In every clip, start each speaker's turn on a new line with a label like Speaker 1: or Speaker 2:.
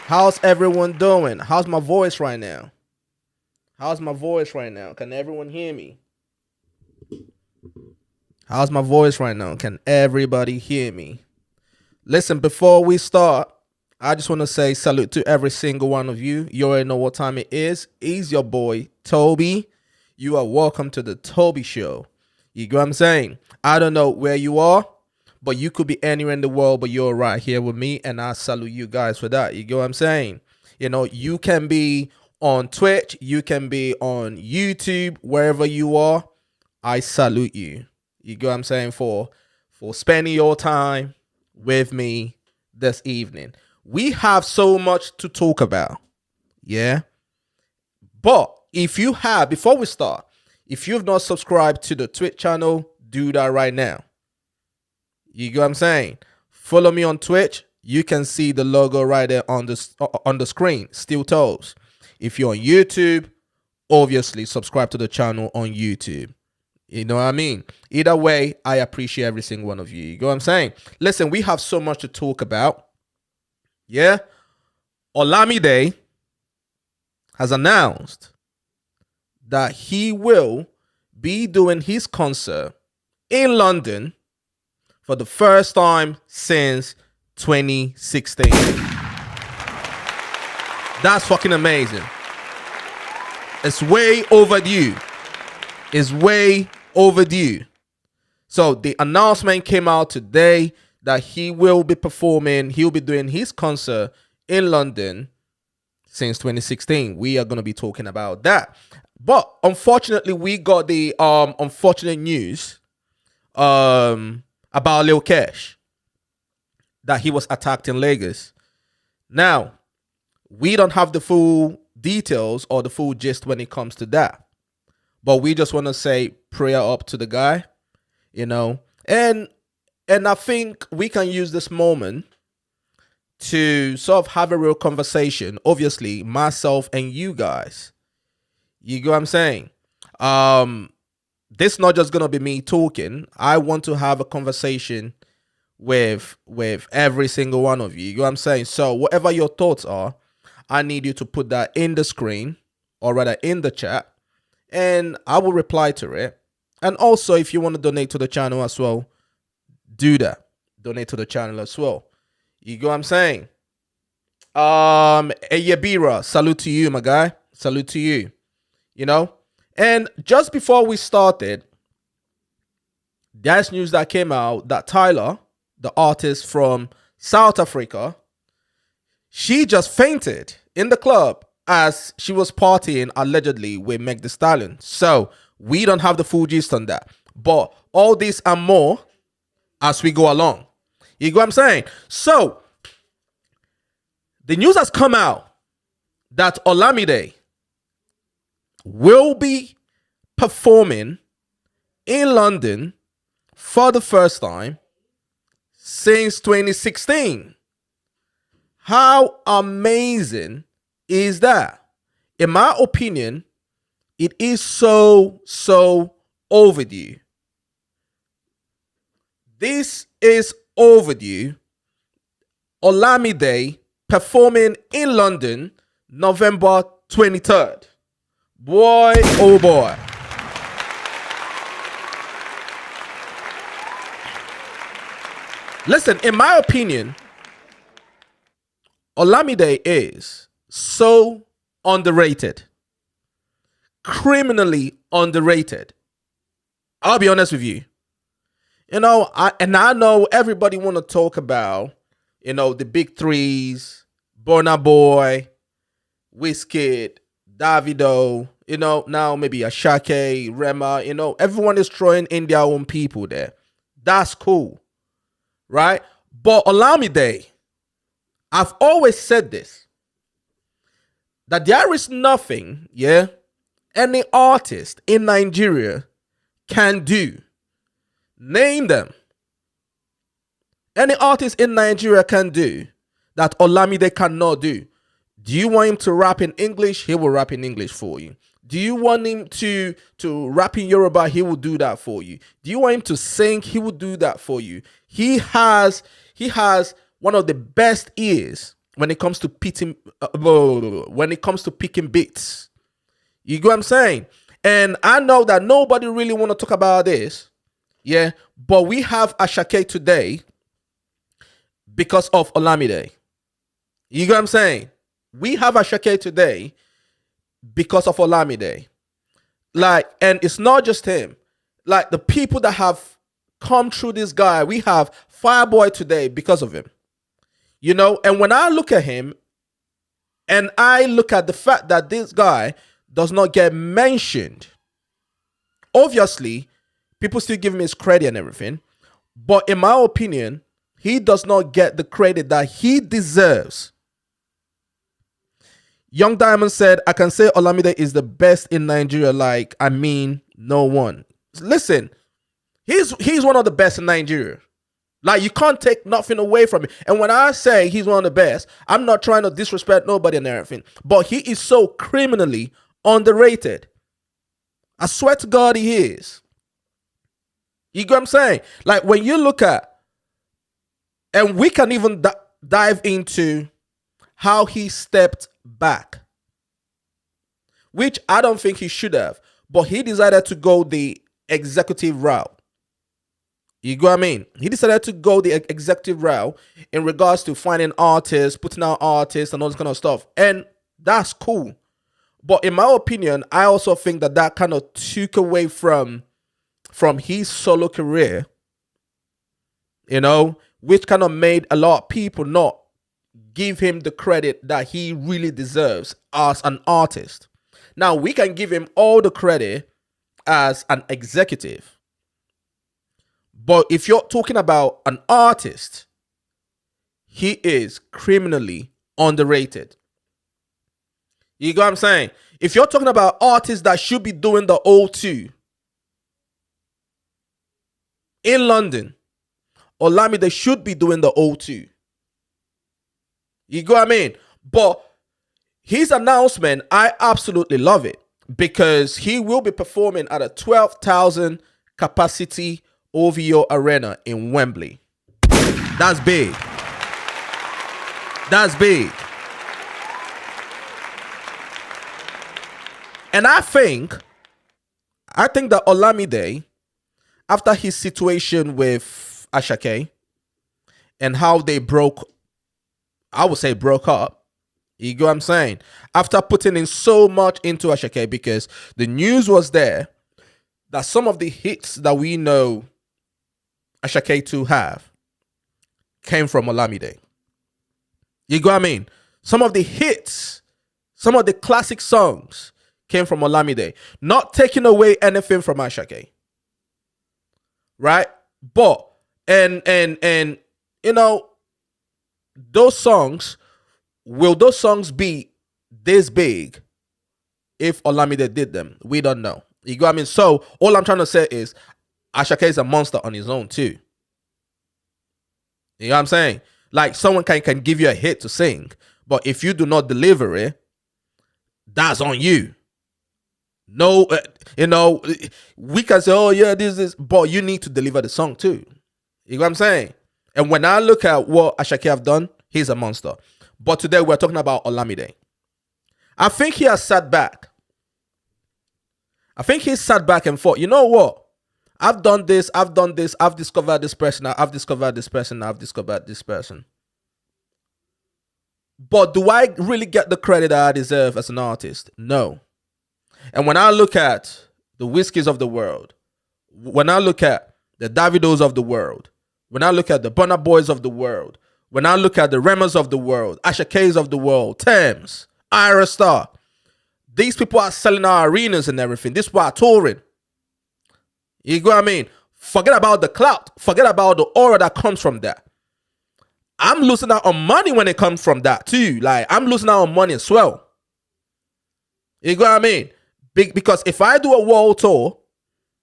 Speaker 1: How's everyone doing? How's my voice right now? How's my voice right now? Can everyone hear me? How's my voice right now? Can everybody hear me? Listen, before we start, I just want to say salute to every single one of you. You already know what time it is. It's your boy, Toby. You are welcome to the Toby Show. You get what I'm saying? I don't know where you are, but you could be anywhere in the world, but you're right here with me, and I salute you guys for that. You get what I'm saying? You know, you can be on Twitch, you can be on YouTube, wherever you are. I salute you. You get what I'm saying? For spending your time with me this evening. We have so much to talk about. Yeah. But before we start, if you've not subscribed to the Twitch channel, do that right now. You get what I'm saying? Follow me on Twitch. You can see the logo right there on the screen. Steel Toes. If you're on YouTube, obviously subscribe to the channel on YouTube. You know what I mean? Either way, I appreciate every single one of you. You get what I'm saying? Listen, we have so much to talk about. Yeah? Olamide has announced that he will be doing his concert in London for the first time since 2016. That's fucking amazing. It's way overdue. It's way overdue. So the announcement came out today that he will be performing, he'll be doing his concert in London since 2016. We are going to be talking about that. But unfortunately, we got the unfortunate news about Lil Kesh, that he was attacked in Lagos. Now, we don't have the full details or the full gist when it comes to that. But we just want to say prayer up to the guy, you know. And I think we can use this moment to sort of have a real conversation. Obviously, myself and you guys. You get what I'm saying? This is not just going to be me talking. I want to have a conversation with every single one of you. You get what I'm saying? So whatever your thoughts are, I need you to put that in the screen, or rather in the chat, and I will reply to it. And also, if you want to donate to the channel as well, do that. Donate to the channel as well. You get what I'm saying? Eyebira, salute to you, my guy. Salute to you. You know? And just before we started, there's news that came out that Tyla, the artist from South Africa, she just fainted in the club as she was partying allegedly with Meg Thee Stallion. So we don't have the full gist on that. But all this and more as we go along. You get what I'm saying? So the news has come out that Olamide will be performing in London for the first time since 2016. How amazing is that? In my opinion, it is so overdue. This is overdue. Olamide performing in London November 23rd. Boy, oh boy. Listen, in my opinion, Olamide is so underrated. Criminally underrated. I'll be honest with you. You know, I know everybody want to talk about, you know, the big threes, Burna Boy, Wizkid, Davido, you know, now maybe Ashake, Rema, you know, everyone is throwing in their own people there. That's cool, right? But Olamide, I've always said this, that there is nothing, any artist in Nigeria can do. Name them. Any artist in Nigeria can do that Olamide cannot do. Do you want him to rap in English? He will rap in English for you. Do you want him to rap in Yoruba? He will do that for you. Do you want him to sing? He will do that for you. He has one of the best ears when it comes to picking beats. You get what I'm saying? And I know that nobody really want to talk about this, yeah. But we have Ashake today because of Olamide. You get what I'm saying? We have Ashake today because of Olamide. Like, and it's not just him. Like, the people that have come through this guy, we have Fireboy today because of him. You know, and when I look at him and I look at the fact that this guy does not get mentioned, obviously, people still give him his credit and everything. But in my opinion, he does not get the credit that he deserves. Young Diamond said, I can say Olamide is the best in Nigeria. Like, I mean, no one. Listen, he's one of the best in Nigeria. Like, you can't take nothing away from it. And when I say he's one of the best, I'm not trying to disrespect nobody and everything. But he is so criminally underrated. I swear to God he is. You get what I'm saying? Like, when you look at, and we can even dive into how he stepped back, which I don't think he should have, but he decided to go the executive route. You get what I mean? He decided to go the executive route in regards to finding artists, putting out artists and all this kind of stuff. And that's cool. But in my opinion, I also think that kind of took away from his solo career, you know, which kind of made a lot of people not give him the credit that he really deserves as an artist. Now, we can give him all the credit as an executive. But if you're talking about an artist, he is criminally underrated. You get what I'm saying? If you're talking about artists that should be doing the O2 in London, Olamide should be doing the O2. You get what I mean? But his announcement, I absolutely love it because he will be performing at a 12,000 capacity OVO Arena in Wembley. That's big. That's big. And I think that Olamide, after his situation with Ashake and how they broke up, you get what I'm saying? After putting in so much into Ashake, because the news was there that some of the hits that we know Ashake to have came from Olamide. You get what I mean? Some of the hits, some of the classic songs came from Olamide. Not taking away anything from Ashake. Right? But and you know, will those songs be this big if Olamide did them? We don't know. You get what I mean? So all I'm trying to say is Ashake is a monster on his own too. You know what I'm saying? Like, someone can give you a hit to sing, but if you do not deliver it, that's on you. No, you know, we can say, oh yeah, this is, but you need to deliver the song too. You know what I'm saying? And when I look at what Ashake have done, he's a monster. But today we're talking about Olamide. I think he has sat back. I think he sat back and thought, you know what? I've done this, I've discovered this person, I've discovered this person. But do I really get the credit that I deserve as an artist? No. And when I look at the Whiskeys of the world, when I look at the Davidos of the world, when I look at the Burna Boys of the world, when I look at the Remas of the world, Ashakes of the world, Thames, Ira Star, these people are selling our arenas and everything. This is why I'm touring. You know what I mean? Forget about the clout. Forget about the aura that comes from that. I'm losing out on money when it comes from that too. Like, I'm losing out on money as well. You know what I mean? Because if I do a world tour,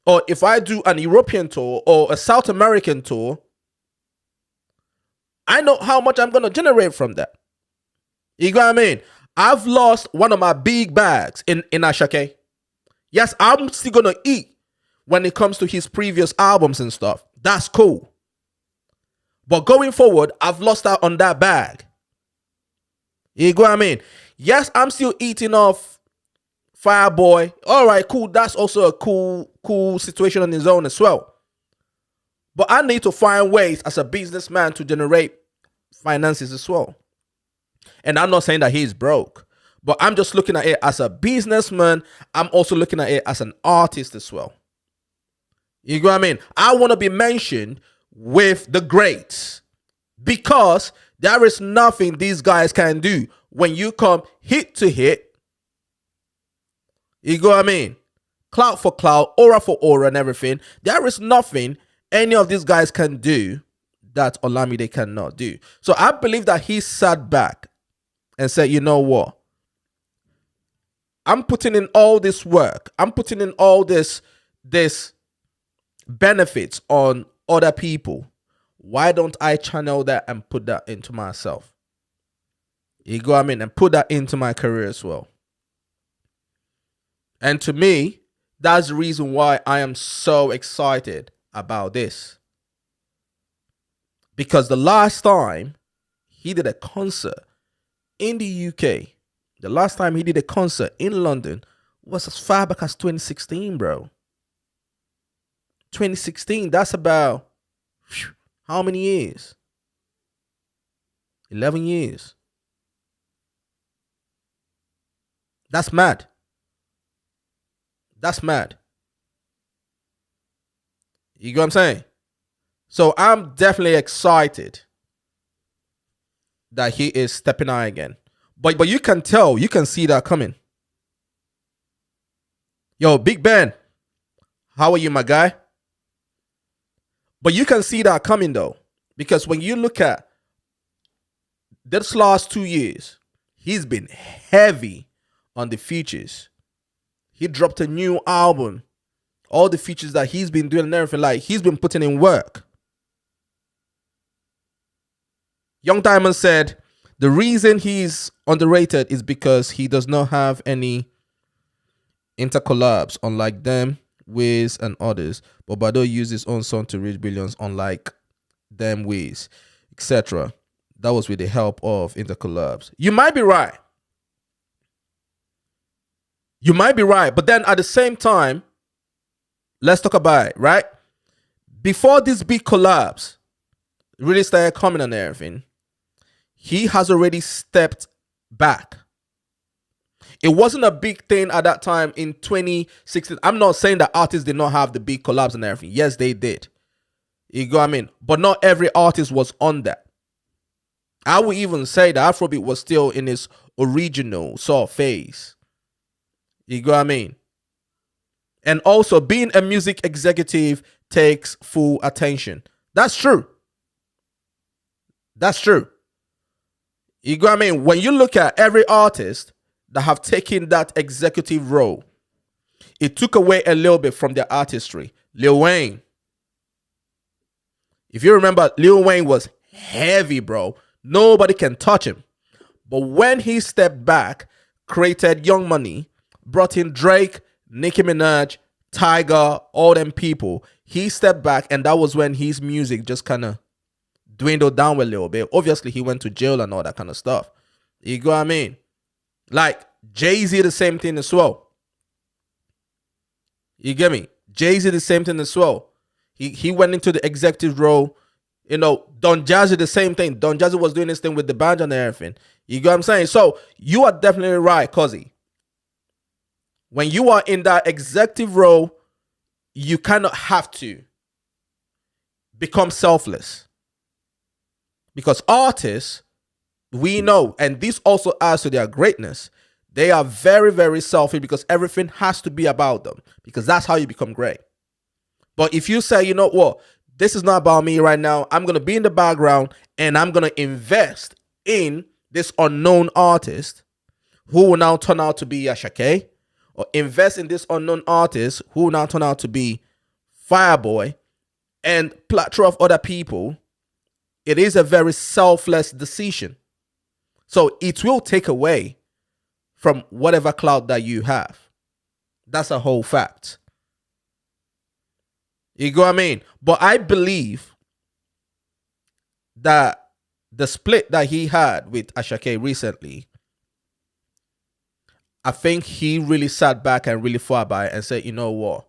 Speaker 1: or if I do an European tour, or a South American tour, I know how much I'm going to generate from that. You know what I mean? I've lost one of my big bags in Ashake. Yes, I'm still going to eat when it comes to his previous albums and stuff. That's cool. But going forward, I've lost out on that bag. You go what I mean? Yes, I'm still eating off Fireboy. All right, cool. That's also a cool situation on his own as well. But I need to find ways as a businessman to generate finances as well. And I'm not saying that he's broke, but I'm just looking at it as a businessman. I'm also looking at it as an artist as well. You know what I mean? I want to be mentioned with the greats because there is nothing these guys can do when you come hit to hit. You know what I mean? Clout for clout, aura for aura, and everything. There is nothing any of these guys can do that Olamide cannot do. So I believe that he sat back and said, you know what? I'm putting in all this work. I'm putting in all this benefits on other people. Why don't I channel that and put that into myself? You go what I mean? And put that into my career as well. And to me, that's the reason why I am so excited about this. Because the last time he did a concert in the UK, the last time he did a concert in London was as far back as 2016, bro. 2016, that's about how many years? 11 years. That's mad. That's mad. You get what I'm saying? So I'm definitely excited that he is stepping out again. But you can tell, you can see that coming. Yo, Big Ben, how are you, my guy? But you can see that coming though. Because when you look at this last 2 years, he's been heavy on the features. He dropped a new album. All the features that he's been doing and everything, like he's been putting in work. Young Diamond said the reason he's underrated is because he does not have any intercollabs, unlike them, Wiz, and others. But Bado used his own song to reach billions, unlike them, Wiz, etc. That was with the help of intercollabs. You might be right. You might be right. But then at the same time, let's talk about it, right? Before these big collabs really started coming and everything, he has already stepped back. It wasn't a big thing at that time in 2016. I'm not saying that artists did not have the big collabs and everything. Yes, they did. You go what I mean? But not every artist was on that. I would even say that Afrobeat was still in its original sort of phase. You go what I mean? And also, being a music executive takes full attention. That's true. That's true. You go what I mean? When you look at every artist that have taken that executive role, it took away a little bit from their artistry. Lil Wayne. If you remember, Lil Wayne was heavy, bro. Nobody can touch him. But when he stepped back, created Young Money, brought in Drake, Nicki Minaj, Tyga, all them people, he stepped back, and that was when his music just kind of dwindled down a little bit. Obviously, he went to jail and all that kind of stuff. You go what I mean? Like, Jay-Z, the same thing as well. You get me? Jay-Z, the same thing as well. He went into the executive role. You know, Don Jazzy, the same thing. Don Jazzy was doing this thing with the band and everything. You get what I'm saying? So, you are definitely right, Cozzy. When you are in that executive role, you kind of have to become selfless. Because artists, we know, and this also adds to their greatness, they are very, very selfish because everything has to be about them. Because that's how you become great. But if you say, you know what, this is not about me right now, I'm going to be in the background and I'm going to invest in this unknown artist who will now turn out to be Ashake, or invest in this unknown artist who will now turn out to be Fireboy, and plethora of other people, it is a very selfless decision. So it will take away from whatever clout that you have. That's a whole fact. You go what I mean? But I believe that the split that he had with Ashake recently, I think he really sat back and really thought about it and said, you know what?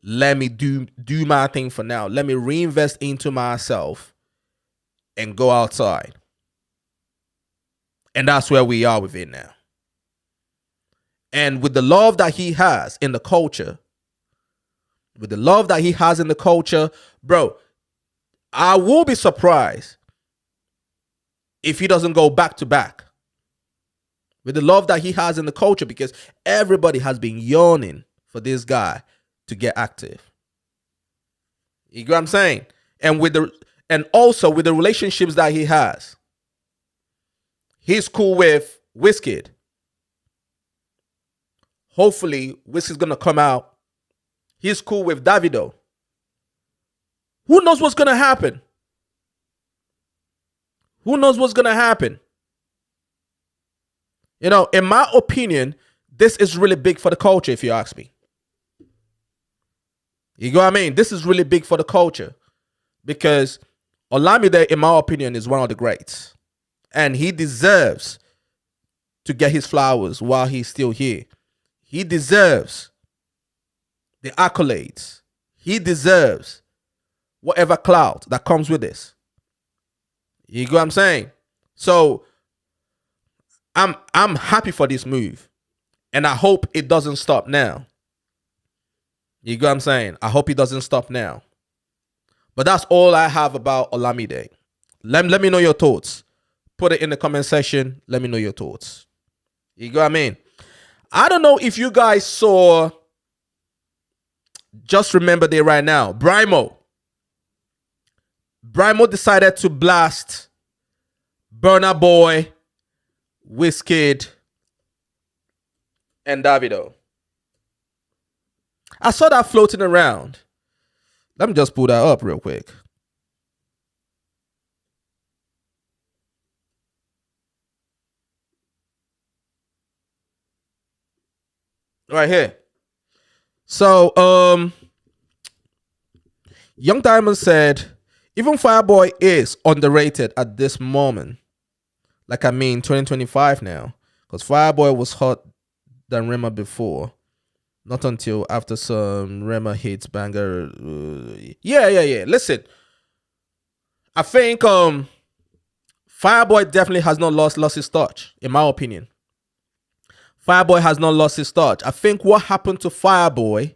Speaker 1: Let me do my thing for now. Let me reinvest into myself and go outside. And that's where we are with it now. And with the love that he has in the culture, bro, I will be surprised if he doesn't go back to back with the love that he has in the culture, because everybody has been yearning for this guy to get active. You get what I'm saying? And also with the relationships that he has. He's cool with Wizkid. Hopefully, Wizkid's gonna come out. He's cool with Davido. Who knows what's gonna happen? Who knows what's gonna happen? You know, in my opinion, this is really big for the culture, if you ask me. You know what I mean? This is really big for the culture. Because Olamide, in my opinion, is one of the greats. And he deserves to get his flowers while he's still here. He deserves the accolades. He deserves whatever clout that comes with this. You get what I'm saying? So I'm happy for this move. And I hope it doesn't stop now. You get what I'm saying? I hope it doesn't stop now. But that's all I have about Olamide. Let me know your thoughts. Put it in the comment section. Let me know your thoughts. You get what I mean? I don't know if you guys saw, just remember it right now, Brymo decided to blast Burna Boy, Wizkid, and Davido. I saw that floating around. Let me just pull that up real quick. Right here. So, Young Diamond said, even Fireboy is underrated at this moment. Like, I mean, 2025 now. Because Fireboy was hot than Rema before. Not until after some Rema hits banger. Yeah. Listen, I think Fireboy definitely has not lost his touch, in my opinion. Fireboy has not lost his touch. I think what happened to Fireboy.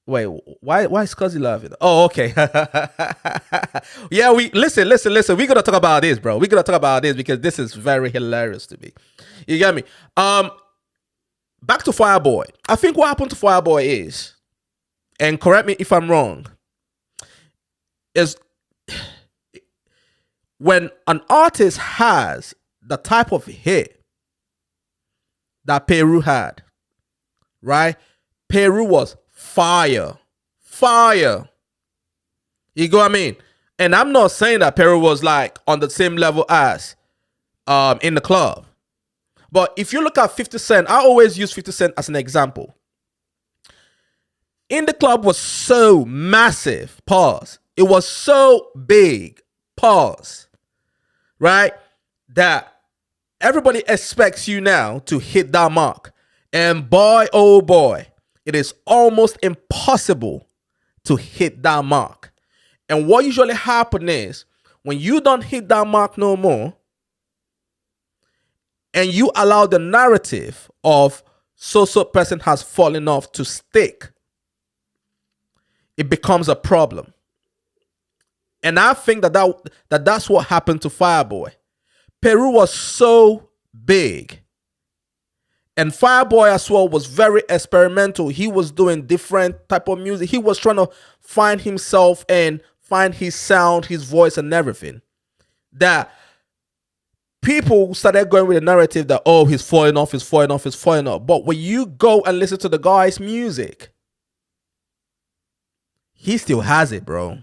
Speaker 1: Wait, why is Cuzzy laughing? Oh, okay. Yeah, we listen. We're gonna talk about this, bro. We're gonna talk about this because this is very hilarious to me. You get me? Back to Fireboy. I think what happened to Fireboy is, and correct me if I'm wrong, is when an artist has the type of hit that Peru had, right? Peru was fire. You go what I mean? And I'm not saying that Peru was like on the same level as In the Club. But if you look at 50 Cent, I always use 50 Cent as an example. In the Club was so massive, pause. It was so big, pause. Right? That everybody expects you now to hit that mark. And boy, oh boy, it is almost impossible to hit that mark. And what usually happens is, when you don't hit that mark no more, and you allow the narrative of so-so person has fallen off to stick, it becomes a problem. And I think that's what happened to Fireboy. Peru was so big. And Fireboy as well was very experimental. He was doing different type of music. He was trying to find himself and find his sound, his voice and everything. That people started going with the narrative that, oh, he's falling off. But when you go and listen to the guy's music, he still has it, bro.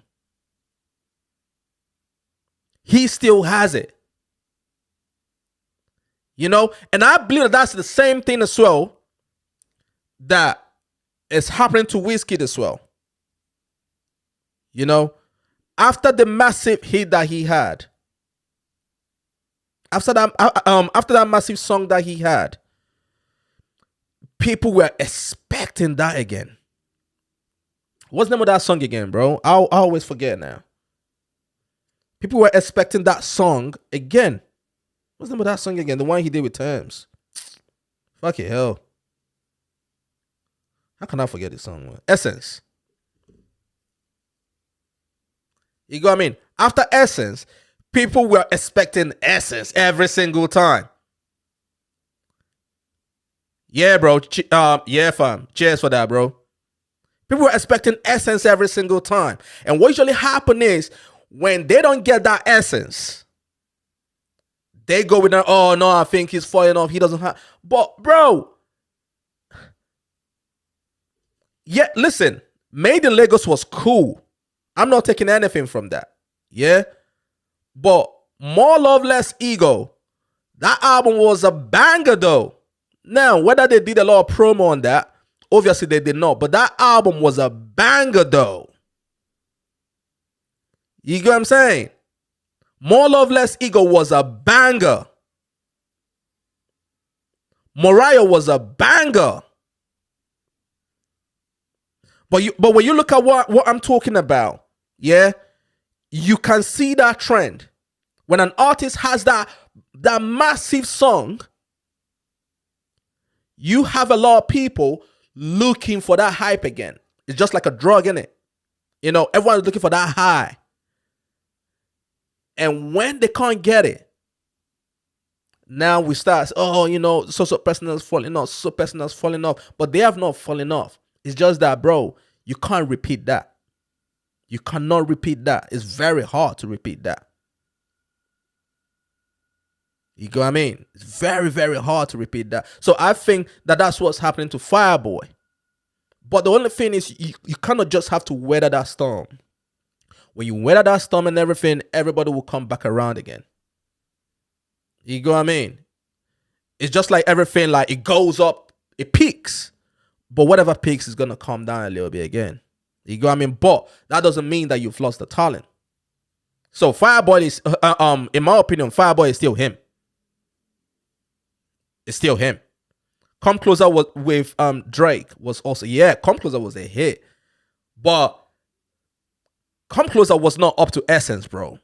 Speaker 1: He still has it. You know? And I believe that that's the same thing as well that is happening to Wizkid as well. You know? After the massive hit that he had, after that massive song that he had, people were expecting that again. What's the name of that song again, bro? I always forget now. People were expecting that song again. What's the name of that song again? The one he did with Terms. Fuck it, hell. How can I forget this song? Essence. You know what I mean? After Essence, people were expecting Essence every single time. Yeah, bro. Yeah, fam. Cheers for that, bro. People were expecting Essence every single time. And what usually happens is when they don't get that Essence, they go with that, oh no, I think he's falling off. He doesn't have. But, bro. Yeah, listen. Made in Lagos was cool. I'm not taking anything from that. Yeah. But More Love, Less Ego, that album was a banger though. Now, whether they did a lot of promo on that, obviously they did not. But that album was a banger though. You get what I'm saying? More Love, Less Ego was a banger. Mariah was a banger. But when you look at what I'm talking about, yeah, you can see that trend. When an artist has that massive song, you have a lot of people looking for that hype again. It's just like a drug, innit? You know, everyone's looking for that high. And when they can't get it, now we start, oh, you know, so person has fallen off, so person has fallen off. But they have not fallen off. It's just that, bro, you can't repeat that. You cannot repeat that. It's very hard to repeat that. You know what I mean? It's very, very hard to repeat that. So I think that that's what's happening to Fireboy. But the only thing is you cannot just have to weather that storm. When you weather that storm and everything, everybody will come back around again. You know what I mean? It's just like everything, like it goes up, it peaks. But whatever peaks is going to calm down a little bit again. You know what I mean? But that doesn't mean that you've lost the talent. So Fireboy is, in my opinion, Fireboy is still him. It's still him. Come Closer with Drake was also, yeah, Come Closer was a hit. But Come Closer was not up to Essence, bro.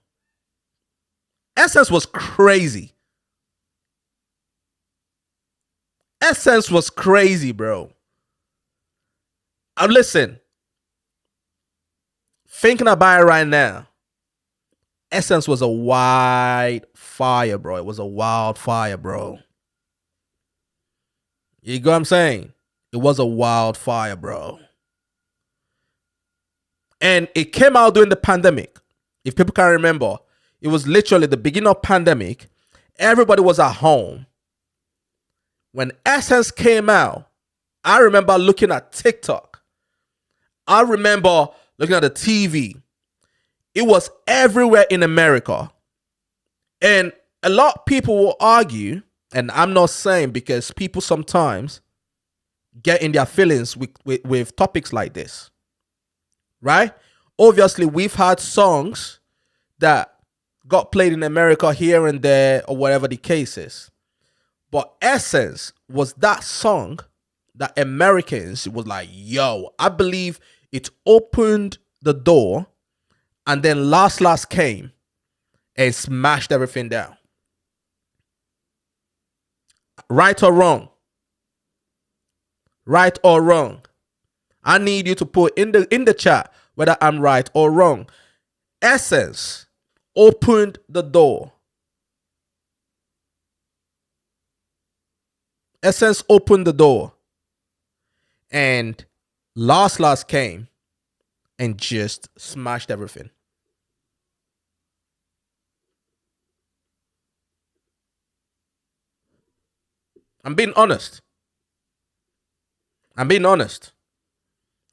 Speaker 1: Essence was crazy. Essence was crazy, bro. Listen, thinking about it right now, Essence was a wildfire, bro. It was a wildfire, bro. You know what I'm saying? It was a wildfire, bro. And it came out during the pandemic. If people can remember, it was literally the beginning of pandemic. Everybody was at home. When Essence came out, I remember looking at TikTok. I remember looking at the TV. It was everywhere in America. And a lot of people will argue, and I'm not saying, because people sometimes get in their feelings with topics like this. Right? Obviously, we've had songs that got played in America here and there, or whatever the case is. But Essence was that song that Americans was like, yo, I believe it opened the door, and then Last came and smashed everything down. Right or wrong? Right or wrong? I need you to put in the chat whether I'm right or wrong. Essence opened the door. Essence opened the door. And Last came and just smashed everything. I'm being honest. I'm being honest.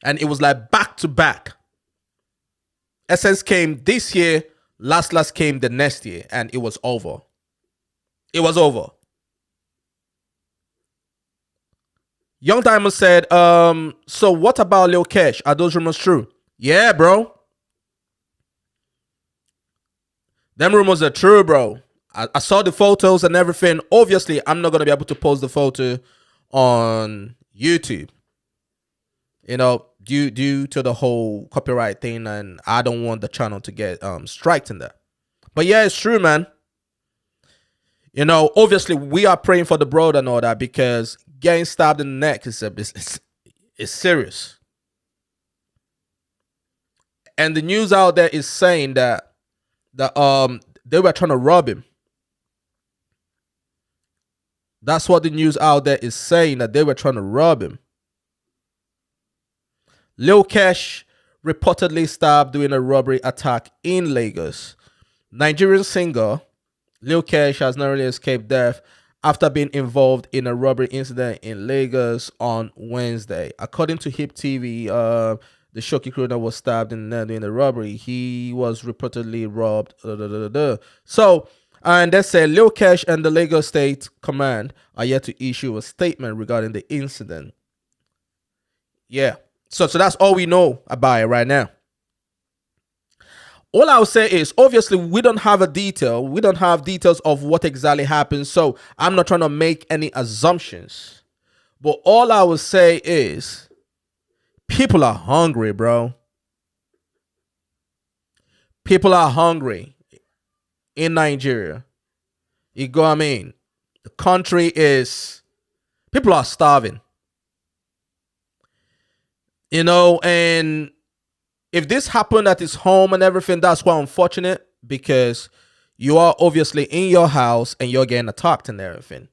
Speaker 1: And it was like back to back. Essence came this year, Last came the next year, and it was over. It was over. Young Diamond said, so what about Lil Kesh? Are those rumors true? Yeah, bro. Them rumors are true, bro. I saw the photos and everything. Obviously, I'm not gonna be able to post the photo on YouTube. Due to the whole copyright thing, and I don't want the channel to get striked in that. But yeah, it's true, man. Obviously, we are praying for the brother and all that, because getting stabbed in the neck is serious. And the news out there is saying that they were trying to rob him. That's what the news out there is saying, that they were trying to rob him. Lil Kesh reportedly stabbed during a robbery attack in Lagos. Nigerian singer Lil Kesh has narrowly escaped death after being involved in a robbery incident in Lagos on Wednesday. According to Hip TV, the Shoki crooner was stabbed in the robbery. He was reportedly robbed. So, and they said Lil Kesh and the Lagos State Command are yet to issue a statement regarding the incident. Yeah. So that's all we know about it right now. All I'll say is, obviously, we don't have a detail. We don't have details of what exactly happened. So I'm not trying to make any assumptions. But all I will say is, people are hungry, bro. People are hungry in Nigeria. You go, I mean, the country is, people are starving. And if this happened at his home and everything, that's quite unfortunate, because you are obviously in your house and you're getting attacked and everything.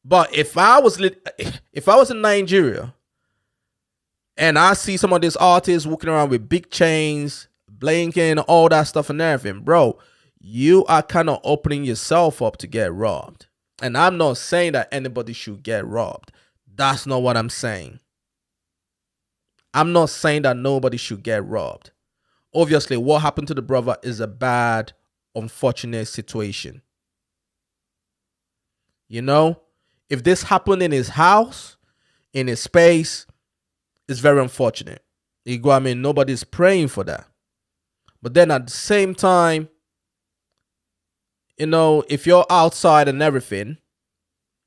Speaker 1: But if I was in Nigeria and I see some of these artists walking around with big chains, blinking, all that stuff and everything, bro, you are kind of opening yourself up to get robbed. And I'm not saying that anybody should get robbed. That's not what I'm saying. I'm not saying that nobody should get robbed. Obviously, what happened to the brother is a bad, unfortunate situation. If this happened in his house, in his space, it's very unfortunate. Nobody's praying for that. But then at the same time, if you're outside and everything,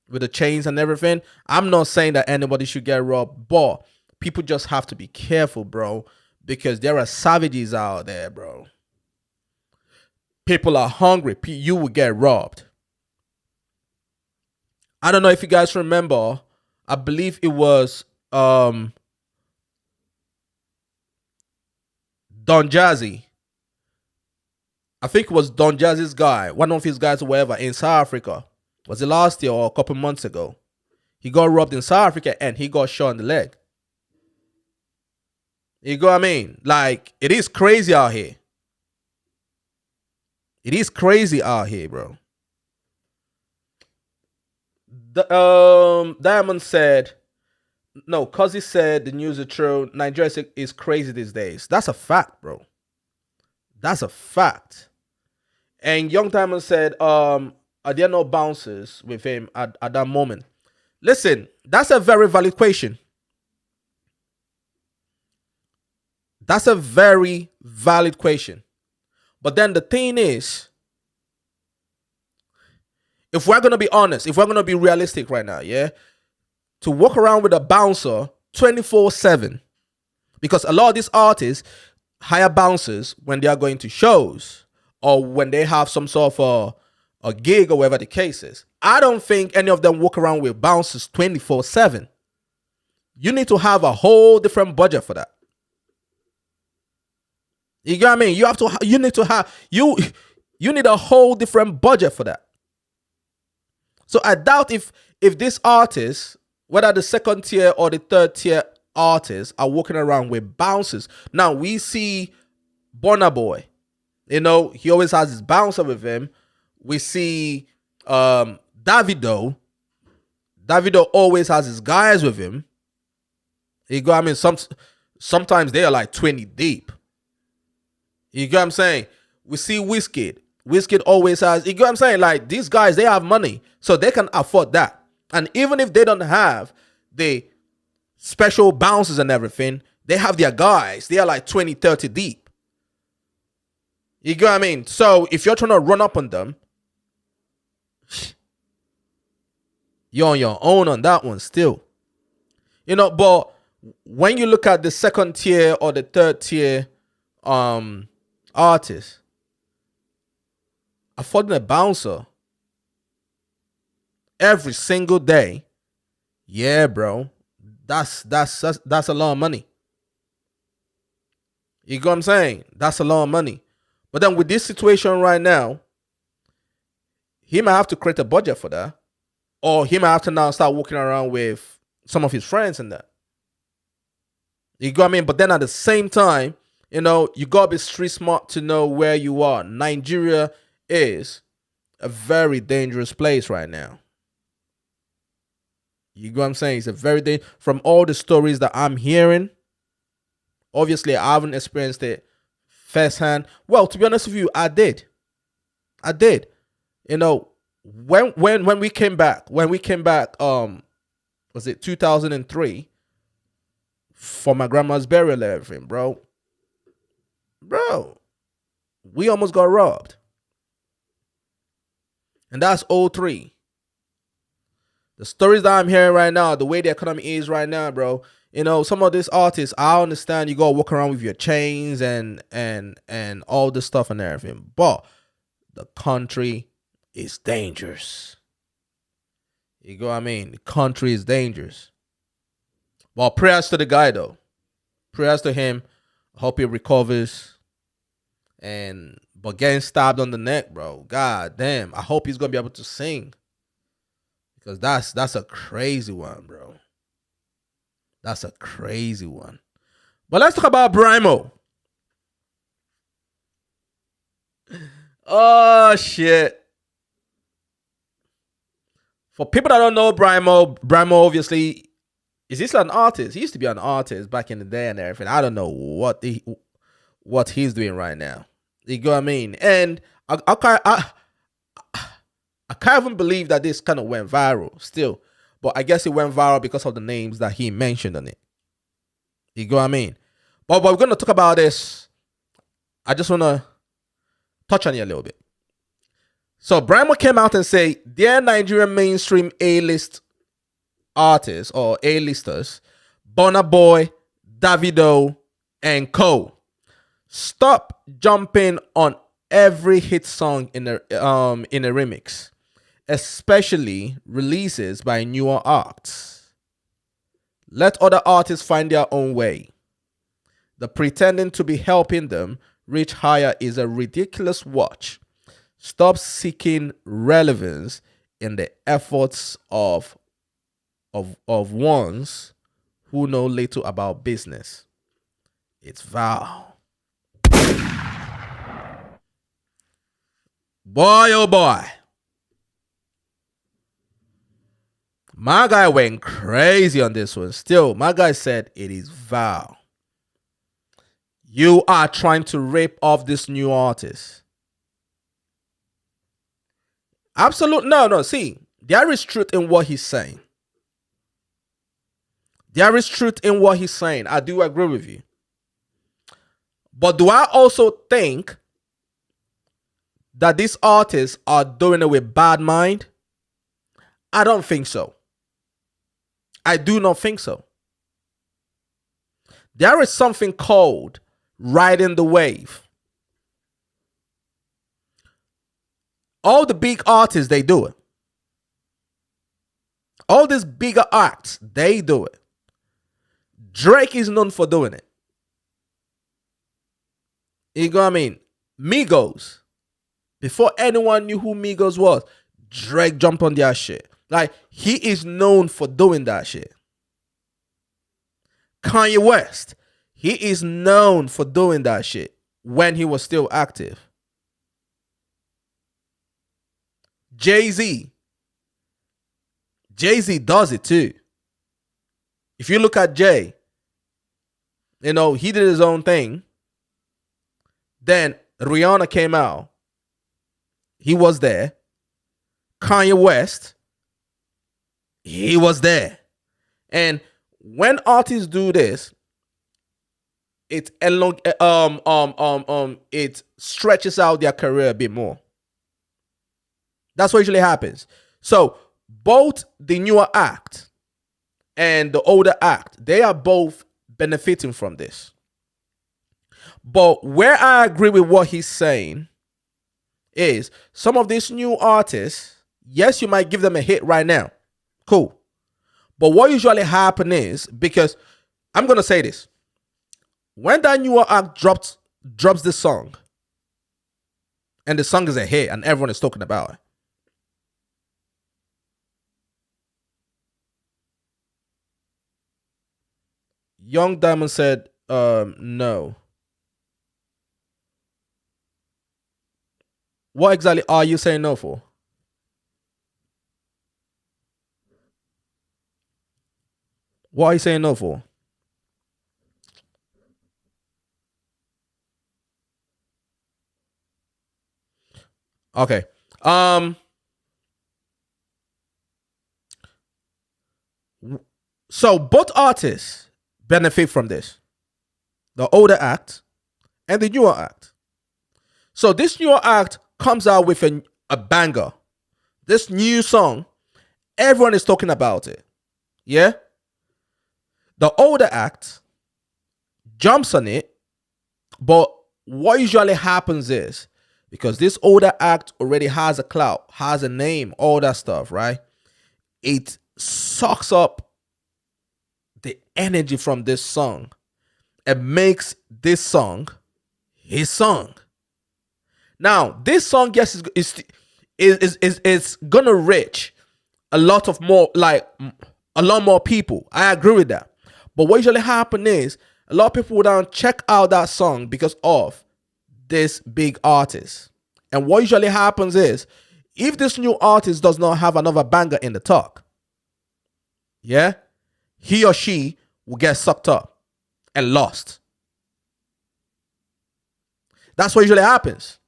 Speaker 1: with the chains and everything, I'm not saying that anybody should get robbed, but people just have to be careful, bro, because there are savages out there, bro. People are hungry. You will get robbed. I don't know if you guys remember. I believe it was Don Jazzy. I think it was Don Jazzy's guy, one of his guys or whatever, in South Africa. Was it last year or a couple months ago? He got robbed in South Africa and he got shot in the leg. You go what I mean? Like, it is crazy out here. It is crazy out here, bro. Diamond said, no, cause he said the news is true. Nigeria is crazy these days. That's a fact, bro. That's a fact. And Young Diamond said, are there no bouncers with him at that moment? Listen, that's a very valid question. That's a very valid question. But then the thing is, if we're going to be honest, if we're going to be realistic right now, yeah, to walk around with a bouncer 24/7, because a lot of these artists hire bouncers when they are going to shows or when they have some sort of a gig or whatever the case is. I don't think any of them walk around with bouncers 24/7. You need to have a whole different budget for that. You get what I mean? You need a whole different budget for that. So I doubt if this artist, whether the second tier or the third tier artists, are walking around with bouncers. Now we see Burna Boy, he always has his bouncer with him. We see Davido. Davido always has his guys with him. You go, I mean, sometimes they are like 20 deep. You get what I'm saying? We see Wizkid. Wizkid always has, you get what I'm saying? Like, these guys, they have money, so they can afford that. And even if they don't have the special bounces and everything, they have their guys. They are like 20, 30 deep. You get what I mean? So if you're trying to run up on them, you're on your own on that one still. But when you look at the second tier or the third tier artists, affording a bouncer every single day, yeah, bro, that's a lot of money. You get what I'm saying? That's a lot of money. But then with this situation right now, he might have to create a budget for that. Or he might have to now start walking around with some of his friends and that. You get what I mean? But then at the same time, you got to be street smart to know where you are. Nigeria is a very dangerous place right now. You get what I'm saying? It's a very from all the stories that I'm hearing. Obviously, I haven't experienced it firsthand. Well, to be honest with you, I did. When we came back, was it 2003 for my grandma's burial and everything, bro? Bro, we almost got robbed. And that's '03. The stories that I'm hearing right now, the way the economy is right now, bro. Some of these artists, I understand you gotta walk around with your chains and all this stuff and everything, but the country is dangerous. You go what I mean? The country is dangerous. Well, prayers to the guy though. Prayers to him. I hope he recovers. But getting stabbed on the neck, bro. God damn. I hope he's gonna be able to sing. Because that's a crazy one, bro. That's a crazy one. But let's talk about Brymo. Oh shit. For people that don't know Brymo obviously is this an artist? He used to be an artist back in the day and everything. I don't know what he's doing right now. You know what I mean? And I can't even believe that this kind of went viral still. But I guess it went viral because of the names that he mentioned on it. You know what I mean? But we're going to talk about this. I just want to touch on it a little bit. So Brymo came out and said, "Dear Nigerian mainstream A-list artists or A-listers, Burna Boy, Davido, and co. Stop jumping on every hit song in a remix, especially releases by newer acts. Let other artists find their own way. The pretending to be helping them reach higher is a ridiculous watch. Stop seeking relevance in the efforts of ones who know little about business. It's Val." Boy, oh boy. My guy went crazy on this one. Still, my guy said it is Val. You are trying to rip off this new artist. Absolutely. No. See, there is truth in what he's saying. There is truth in what he's saying. I do agree with you. But do I also think that these artists are doing it with bad mind? I don't think so. I do not think so. There is something called riding the wave. All the big artists, they do it. All these bigger acts, they do it. Drake is known for doing it. You know what I mean? Migos. Before anyone knew who Migos was, Drake jumped on their shit. Like, he is known for doing that shit. Kanye West, he is known for doing that shit when he was still active. Jay-Z does it too. If you look at Jay, he did his own thing. Then Rihanna came out. He was there. Kanye West, he was there. And when artists do this, it stretches out their career a bit more. That's what usually happens. So both the newer act and the older act, they are both benefiting from this. But where I agree with what he's saying is some of these new artists, yes, you might give them a hit right now. Cool. But what usually happens is, because I'm gonna say this, when that newer act drops this song, and the song is a hit and everyone is talking about it, Young Diamond said, no. What exactly are you saying no for? What are you saying no for? Okay. So both artists benefit from this. The older act and the newer act. So this newer act comes out with a banger. This new song, everyone is talking about it. Yeah? The older act jumps on it, but what usually happens is, because this older act already has a clout, has a name, all that stuff, right? It sucks up the energy from this song and makes this song his song. Now, this song, yes, is gonna reach a lot of more, like a lot more people. I agree with that. But what usually happens is a lot of people will down check out that song because of this big artist. And what usually happens is, if this new artist does not have another banger in the talk, yeah, he or she will get sucked up and lost. That's what usually happens.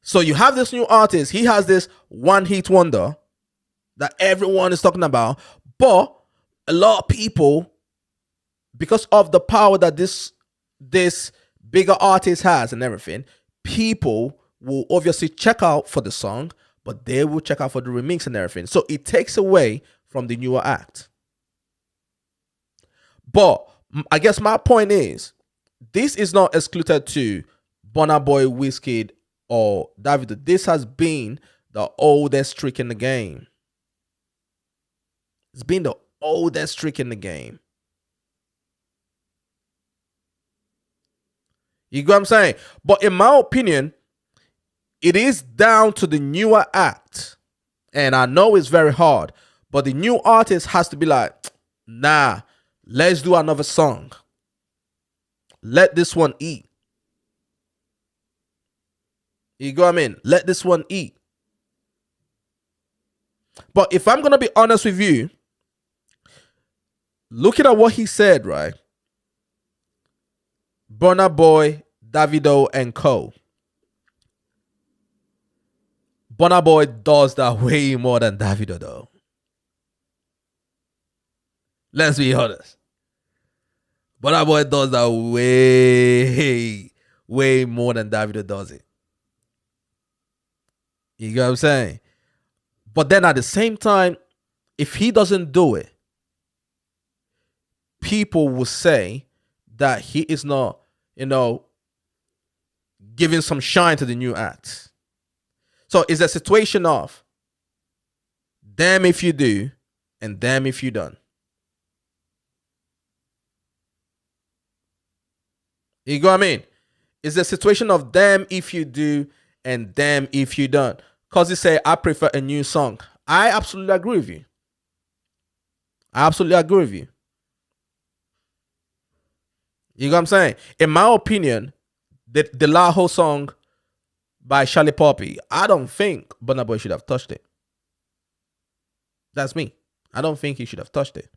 Speaker 1: So you have this new artist, he has this one hit wonder that everyone is talking about, but a lot of people, because of the power that this bigger artist has and everything, people will obviously check out for the song, but they will check out for the remix and everything. So it takes away from the newer act. But I guess my point is, this is not excluded to Burna Boy, Wizkid, or Davido. This has been the oldest trick in the game. It's been the oldest trick in the game. You get what I'm saying? But in my opinion, it is down to the newer act. And I know it's very hard, but the new artist has to be like, nah, let's do another song. Let this one eat. You go, I mean, let this one eat. But if I'm gonna be honest with you, looking at what he said, right? Burna Boy, Davido, and Co. Burna Boy does that way more than Davido, though. Let's be honest. Burna Boy does that way more than Davido does it. You get what I'm saying? But then at the same time, if he doesn't do it, people will say that he is not, giving some shine to the new act. So it's a situation of damn if you do and damn if you don't. You go what I mean? It's a situation of damn if you do and damn if you don't. Because you say, I prefer a new song. I absolutely agree with you. I absolutely agree with you. You know what I'm saying? In my opinion, the Laho song by Charlie Poppy, I don't think Burna Boy should have touched it. That's me. I don't think he should have touched it.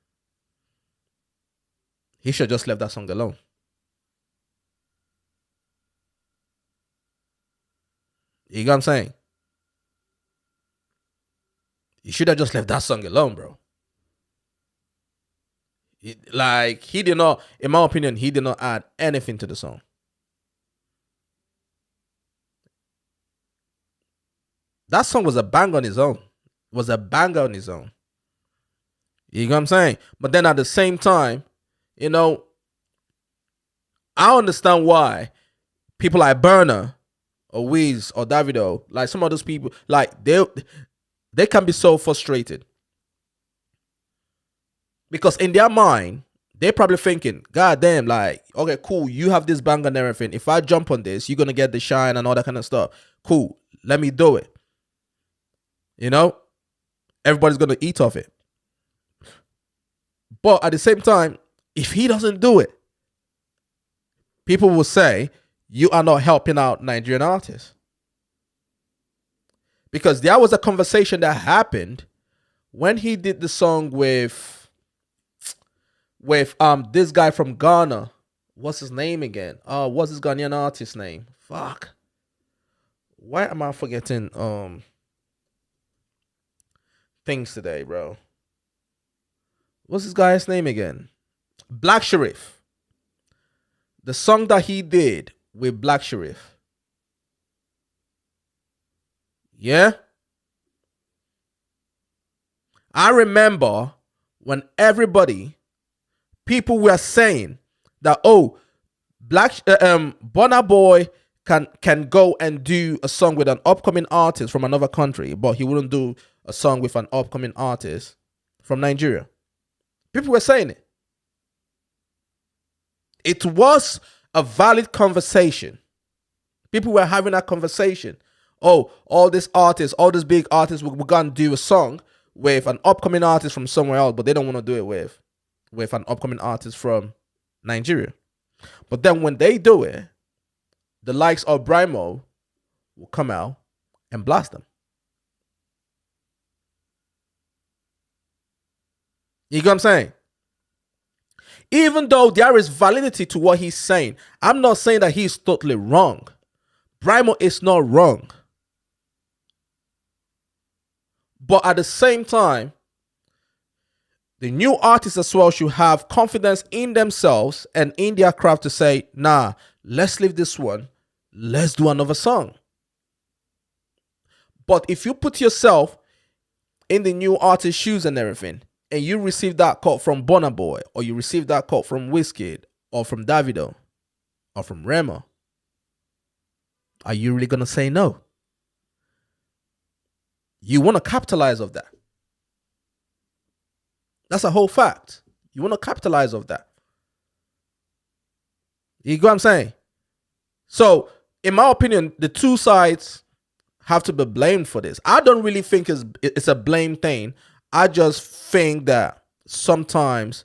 Speaker 1: He should have just left that song alone. You know what I'm saying? You should have just left that song alone, bro. Like he did not, in my opinion, he did not add anything to the song. That song was a bang on his own. Was a banger on his own. You know what I'm saying? But then at the same time, you know, I understand why people like Burner or Wiz or Davido, like some of those people, like they can be so frustrated because in their mind they're probably thinking, God damn, like, okay, cool, you have this bang and everything. If I jump on this, you're gonna get the shine and all that kind of stuff. Cool, let me do it. You know, everybody's gonna eat off it. But at the same time, if he doesn't do it, people will say you are not helping out Nigerian artists. Because there was a conversation that happened when he did the song with this guy from Ghana. What's his name again? What's his Ghanaian artist name? Fuck. Why am I forgetting things today, bro? What's this guy's name again? Black Sharif. The song that he did with Black Sharif. Yeah? I remember when people were saying that, oh, Burna Boy can go and do a song with an upcoming artist from another country, but he wouldn't do a song with an upcoming artist from Nigeria. People were saying it. It was a valid conversation. People were having that conversation. Oh, all these big artists, we're going to do a song with an upcoming artist from somewhere else, but they don't want to do it with an upcoming artist from Nigeria. But then when they do it, the likes of Brimo will come out and blast them. You get what I'm saying? Even though there is validity to what he's saying, I'm not saying that he's totally wrong. Brimo is not wrong. But at the same time, the new artists as well should have confidence in themselves and in their craft to say, nah, let's leave this one. Let's do another song. But if you put yourself in the new artist's shoes and everything, and you receive that call from Burna Boy, or you receive that call from Wizkid, or from Davido, or from Rema, are you really going to say no? You want to capitalize off that. That's a whole fact. You want to capitalize off that. You get what I'm saying? So, in my opinion, the two sides have to be blamed for this. I don't really think it's a blame thing. I just think that sometimes,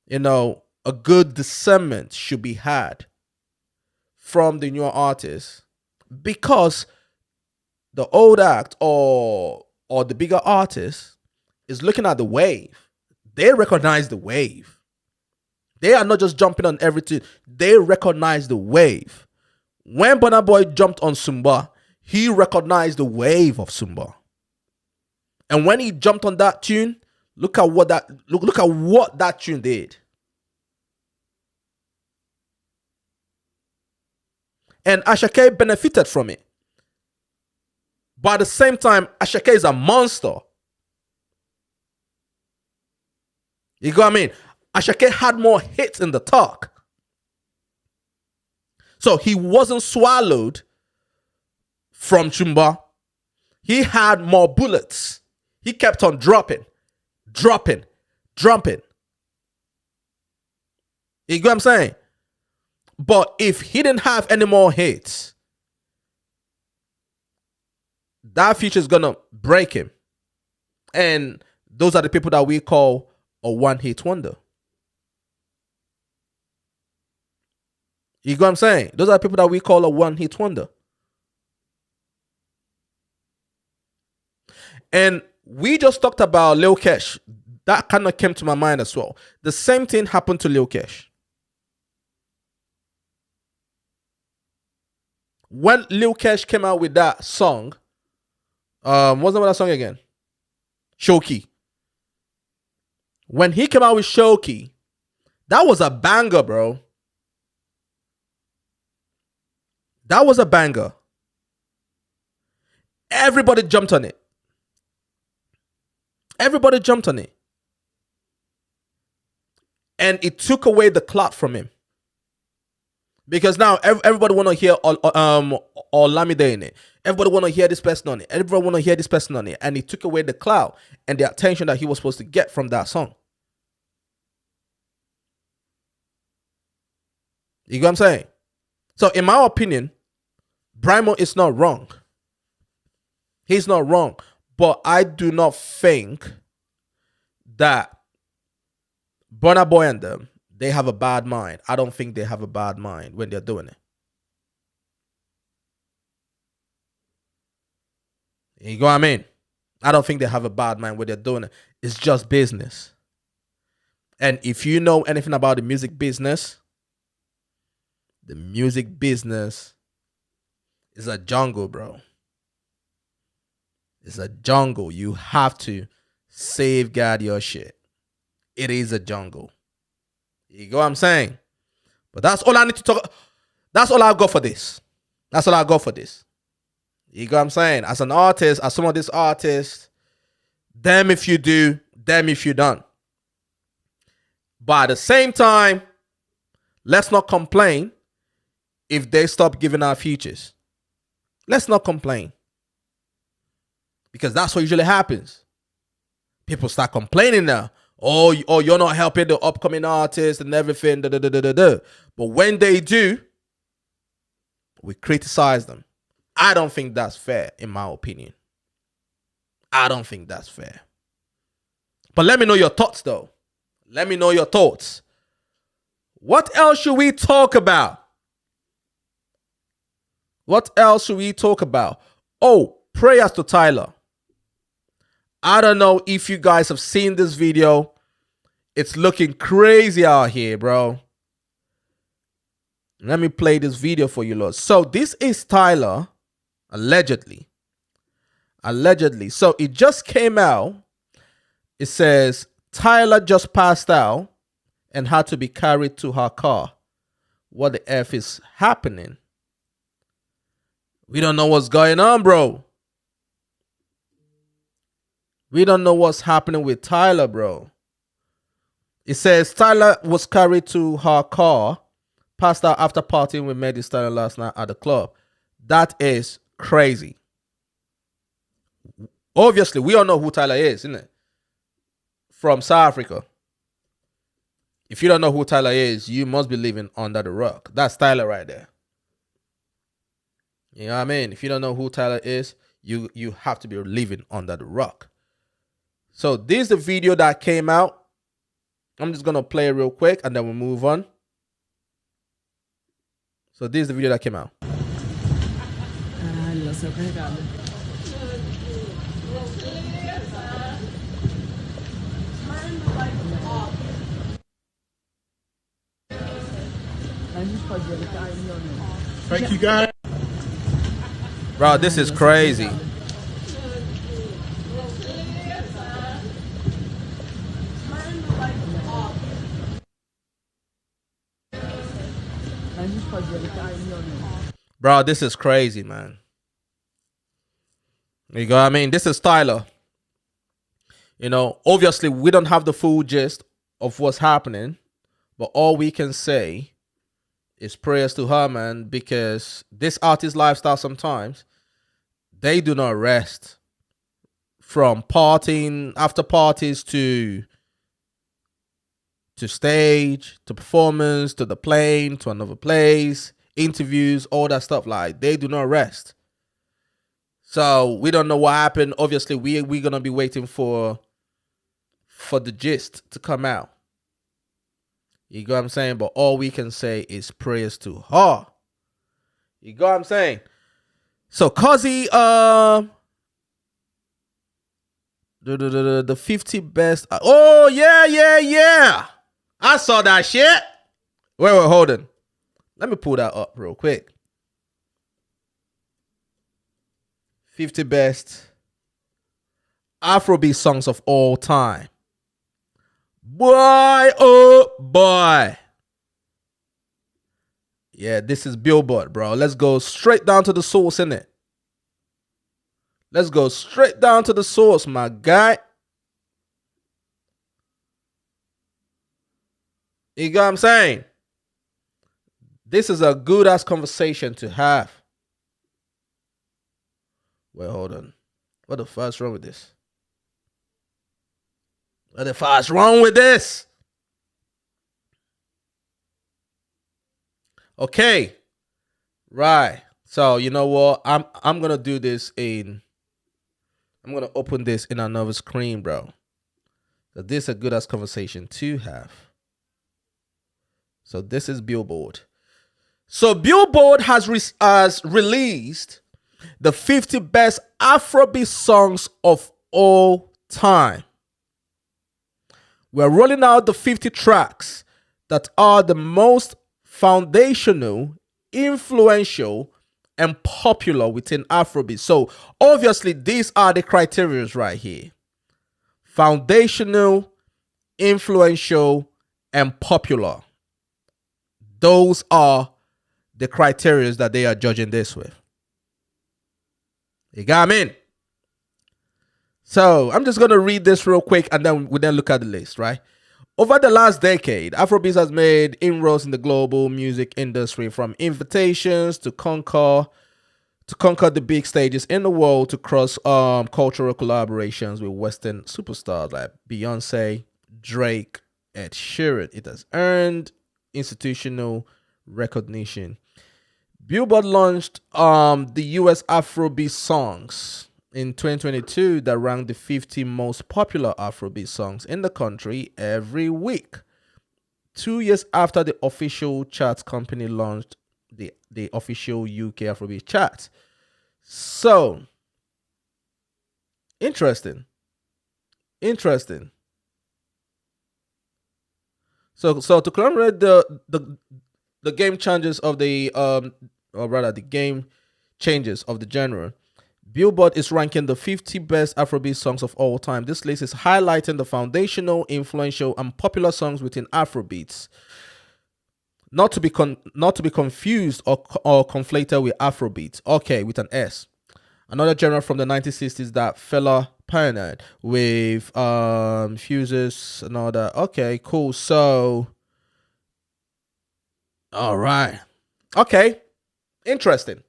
Speaker 1: a good discernment should be had from the newer artists, because the old act or the bigger artist is looking at the wave. They recognize the wave. They are not just jumping on everything. They recognize the wave. When Burna Boy jumped on Sumba, he recognized the wave of Sumba. And when he jumped on that tune, look at what that tune did. And Ashake benefited from it. But at the same time, Ashake is a monster. You get what I mean? Ashake had more hits in the talk. So he wasn't swallowed from Chumba. He had more bullets. He kept on dropping. You get what I'm saying? But if he didn't have any more hits, that feature is gonna break him. And those are the people that we call a one-hit wonder. You get what I'm saying? Those are the people that we call a one-hit wonder. And we just talked about Lil Kesh. That kind of came to my mind as well. The same thing happened to Lil Kesh. When Lil Kesh came out with that song, what's the name of that song again? Shoki. When he came out with Shoki, that was a banger, bro. That was a banger. Everybody jumped on it. Everybody jumped on it. And it took away the clout from him. Because now everybody want to hear Olamide in it. Everybody want to hear this person on it. Everybody want to hear this person on it. And it took away the clout and the attention that he was supposed to get from that song. You get what I'm saying? So in my opinion, Brymo is not wrong. He's not wrong. But I do not think that Burna Boy and them, they have a bad mind. I don't think they have a bad mind when they're doing it. You know what I mean? I don't think they have a bad mind when they're doing it. It's just business. And if you know anything about the music business is a jungle, bro. It's a jungle. You have to safeguard your shit. It is a jungle. You know what I'm saying? But that's all I need to talk. That's all I got for this. That's all I got for this. You know what I'm saying? As an artist, as some of these artists, damn if you do, damn if you don't. But at the same time, let's not complain if they stop giving out features. Let's not complain. Because that's what usually happens. People start complaining now. Oh, you're not helping the upcoming artists and everything. But when they do, we criticize them. I don't think that's fair, in my opinion. I don't think that's fair. But let me know your thoughts, though. Let me know your thoughts. What else should we talk about? What else should we talk about? Oh, prayers to Tyla. I don't know if you guys have seen this video. It's looking crazy out here, bro. Let me play this video for you, Lord. So this is Tyla, allegedly. Allegedly. So it just came out. It says, Tyla just passed out and had to be carried to her car. What the F is happening? We don't know what's going on, bro. We don't know what's happening with Tyla, bro. It says Tyla was carried to her car, passed out after partying with Megan Thee Stallion last night at the club. That is crazy. Obviously, we all know who Tyla is, isn't it? From South Africa. If you don't know who Tyla is, you must be living under the rock. That's Tyla right there. You know what I mean? If you don't know who Tyla is, you have to be living under the rock. So this is the video that came out. I'm just going to play it real quick and then we'll move on. So this is the video that came out.
Speaker 2: Thank you, guys.
Speaker 1: Bro, this is crazy. Bro, this is crazy, man. You know what I mean? This is Tyla. You know, obviously we don't have the full gist of what's happening, but all we can say is prayers to her, man, because this artist lifestyle sometimes, they do not rest. From partying, after parties to stage, to performance, to the plane, to another place, interviews, all that stuff. Like, they do not rest. So we don't know what happened. Obviously, we're gonna be waiting for the gist to come out. You know what I'm saying? But all we can say is prayers to her. You know what I'm saying? So Kazi, the 50 best. Oh yeah. I saw that shit. Wait, hold on. Let me pull that up real quick. 50 best Afrobeat songs of all time. Boy, oh boy. Yeah, this is Billboard, bro. Let's go straight down to the source, innit? Let's go straight down to the source, my guy. You know what I'm saying? This is a good ass conversation to have. Wait, hold on. What the fuck's wrong with this? What the fuck's wrong with this? Okay. Right. So you know what? I'm gonna do this in I'm gonna open this in another screen, bro. So this is a good ass conversation to have. So this is Billboard. So Billboard has released the 50 best Afrobeat songs of all time. We're rolling out the 50 tracks that are the most foundational, influential, and popular within Afrobeat. So obviously these are the criteria right here. Foundational, influential, and popular. Those are the criteria that they are judging this with. You got me? So I'm just going to read this real quick and then we then look at the list, right? Over the last decade, Afrobeats has made inroads in the global music industry, from invitations to conquer the big stages in the world, to cross cultural collaborations with Western superstars like Beyonce, Drake, Ed Sheeran. It has earned institutional recognition. Billboard launched the US Afrobeat songs in 2022 that ranked the 50 most popular Afrobeat songs in the country every week. 2 years after the official chart company launched the official UK Afrobeat chart. So, interesting. So to commemorate the game changes of the or rather the game changes of the genre, Billboard is ranking the 50 best Afrobeat songs of all time. This list is highlighting the foundational, influential, and popular songs within Afrobeats. Not to be confused or conflated with Afrobeat. Okay, with an S. Another genre from the 1960s that Fela pioneered with fuses and all that. Okay, cool. So, all right. Okay, interesting.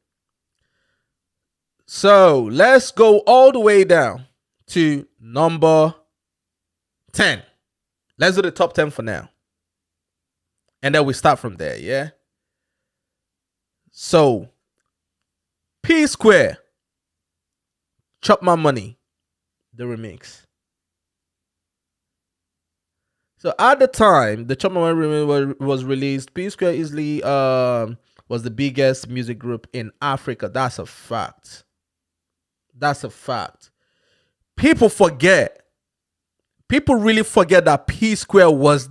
Speaker 1: So let's go all the way down to number 10. Let's do the top 10 for now. And then we start from there, yeah? So, P Square, Chop My Money, the remix. So at the time the Chop My Money remix was released, P Square easily was the biggest music group in Africa. That's a fact. That's a fact. People forget. People really forget that P Square was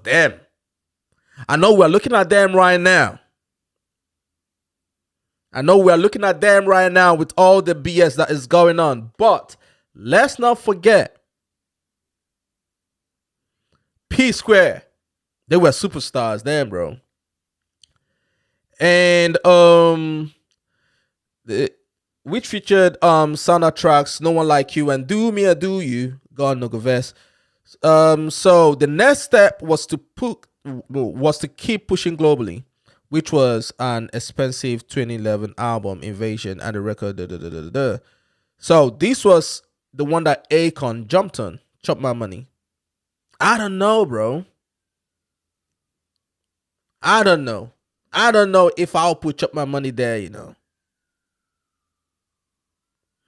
Speaker 1: them. I know we're looking at them right now. with all the BS that is going on. But let's not forget, P Square, they were superstars then, bro. And which featured soundtracks No One Like You and Do Me or Do You, God No Go Vest. So the next step was to keep pushing globally, which was an expensive 2011 album, Invasion, and the record. So this was the one that Akon jumped on, Chop My Money. I don't know, bro. I don't know if I'll put Chop My Money there, you know.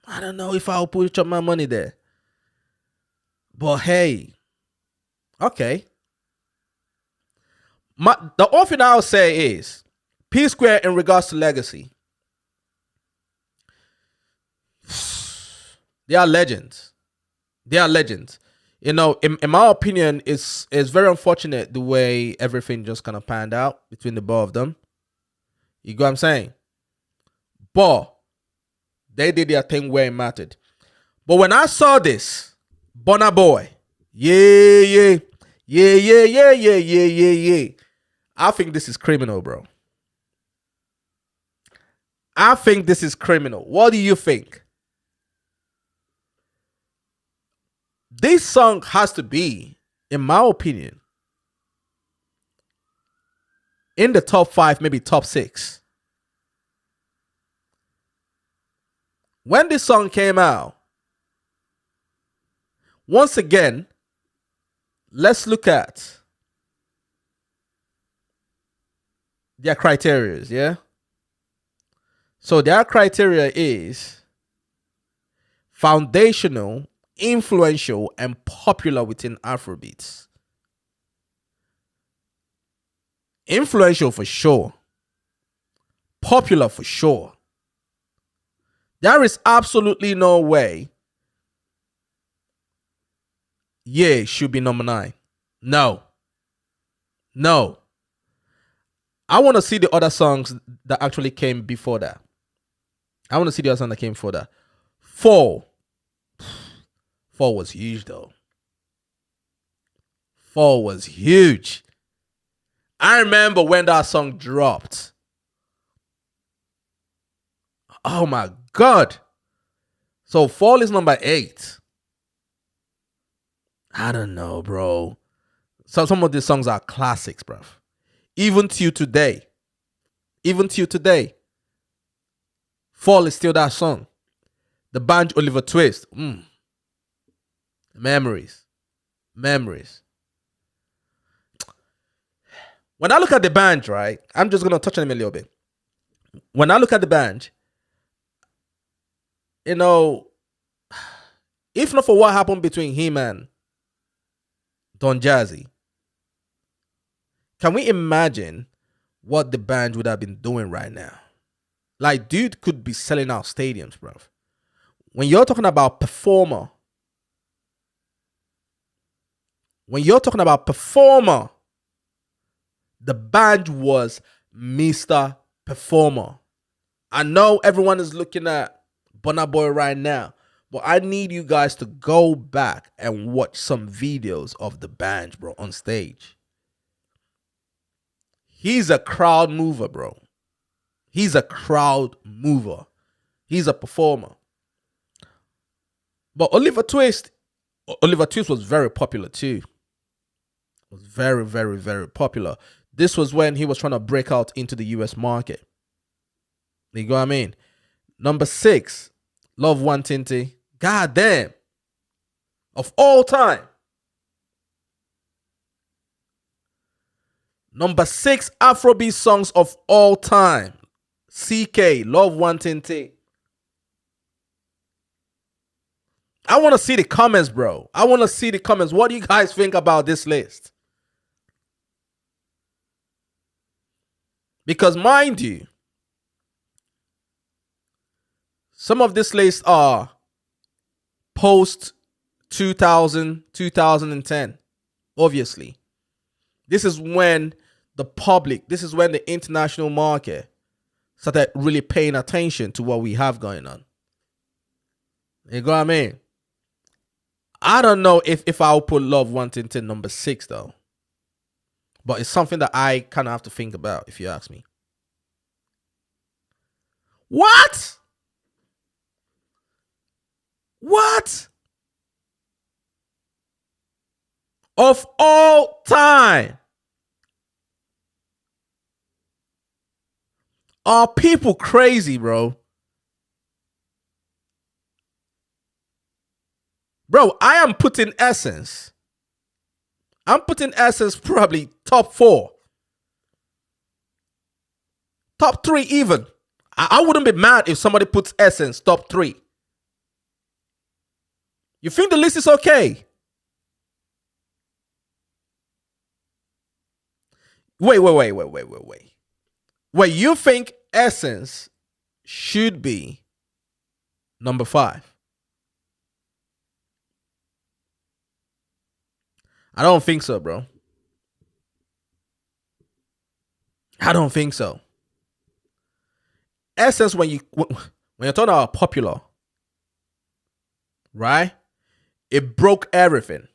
Speaker 1: I don't know if I'll put Chop My Money there. But hey, okay. The only thing I'll say is P Square in regards to legacy. They are legends. You know, in my opinion, it's very unfortunate the way everything just kind of panned out between the both of them. You get what I'm saying? But they did their thing where it mattered. But when I saw this, Burna Boy, yeah, Yeah, yeah, yeah, yeah, yeah, yeah, yeah. I think this is criminal, bro. I think this is criminal. What do you think? This song has to be, in my opinion, in the top 5, maybe top 6. When this song came out, once again, let's look at their criteria, yeah? So their criteria is foundational, influential, and popular within Afrobeats. Influential for sure. Popular for sure. There is absolutely no way yeah it should be number 9. No. No. I want to see the other songs that actually came before that. I want to see the other song that came before that. 4. 4 was huge though. 4 was huge. I remember when that song dropped. Oh my God. So 4 is number 8. I don't know, bro. So some of these songs are classics, bro. Even till today. Even till today. Fall is still that song. The band Oliver Twist. Memories. Memories. When I look at the band, right? I'm just going to touch on them a little bit. When I look at the band, you know, if not for what happened between him and Don Jazzy, can we imagine what the band would have been doing right now? Like, dude could be selling out stadiums, bro. When you're talking about performer, the band was Mr. Performer. I know everyone is looking at Burna Boy right now, but I need you guys to go back and watch some videos of the band, bro, on stage. He's a crowd mover, bro. He's a crowd mover. He's a performer. But Oliver Twist was very popular too. Was very, very, very popular. This was when he was trying to break out into the US market. You know what I mean? Number 6, Love One Tinty. God damn. Of all time. Number 6 Afrobeat songs of all time. CK, Love One Tinty. I want to see the comments, bro. I want to see the comments. What do you guys think about this list? Because mind you, some of this list are post 2000, 2010. Obviously. This is when the public, this is when the international market started really paying attention to what we have going on. You know what I mean? I don't know if I'll put Love One Tinty number 6 though. But it's something that I kind of have to think about, if you ask me. What? What? Of all time. Are people crazy, bro? Bro, I am putting Essence. I'm putting Essence probably top 4. Top 3 even. I wouldn't be mad if somebody puts Essence top 3. You think the list is okay? Wait. Wait, you think Essence should be number 5? I don't think so, bro. I don't think so. Essence, when you're talking about popular, right? It broke everything.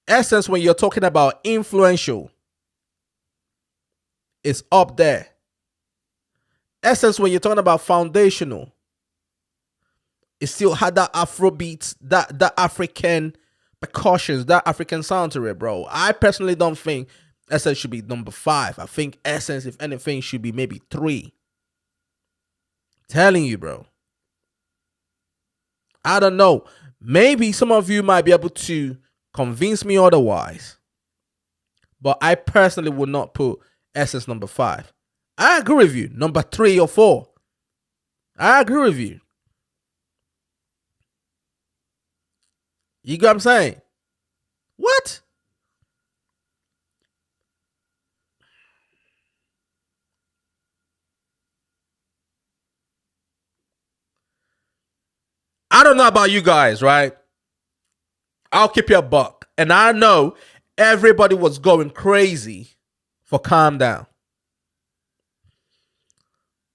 Speaker 1: Essence, when you're talking about influential, is up there. Essence, when you're talking about foundational, it still had that Afrobeats, that African percussions, that African sound to it, bro. I personally don't think Essence should be number 5. I think Essence, if anything, should be maybe 3. Telling you, bro. I don't know. Maybe some of you might be able to convince me otherwise. But I personally would not put Essence number 5. I agree with you. Number 3 or 4. I agree with you. You get what I'm saying? What? I don't know about you guys, right? I'll keep you a buck. And I know everybody was going crazy for Calm Down.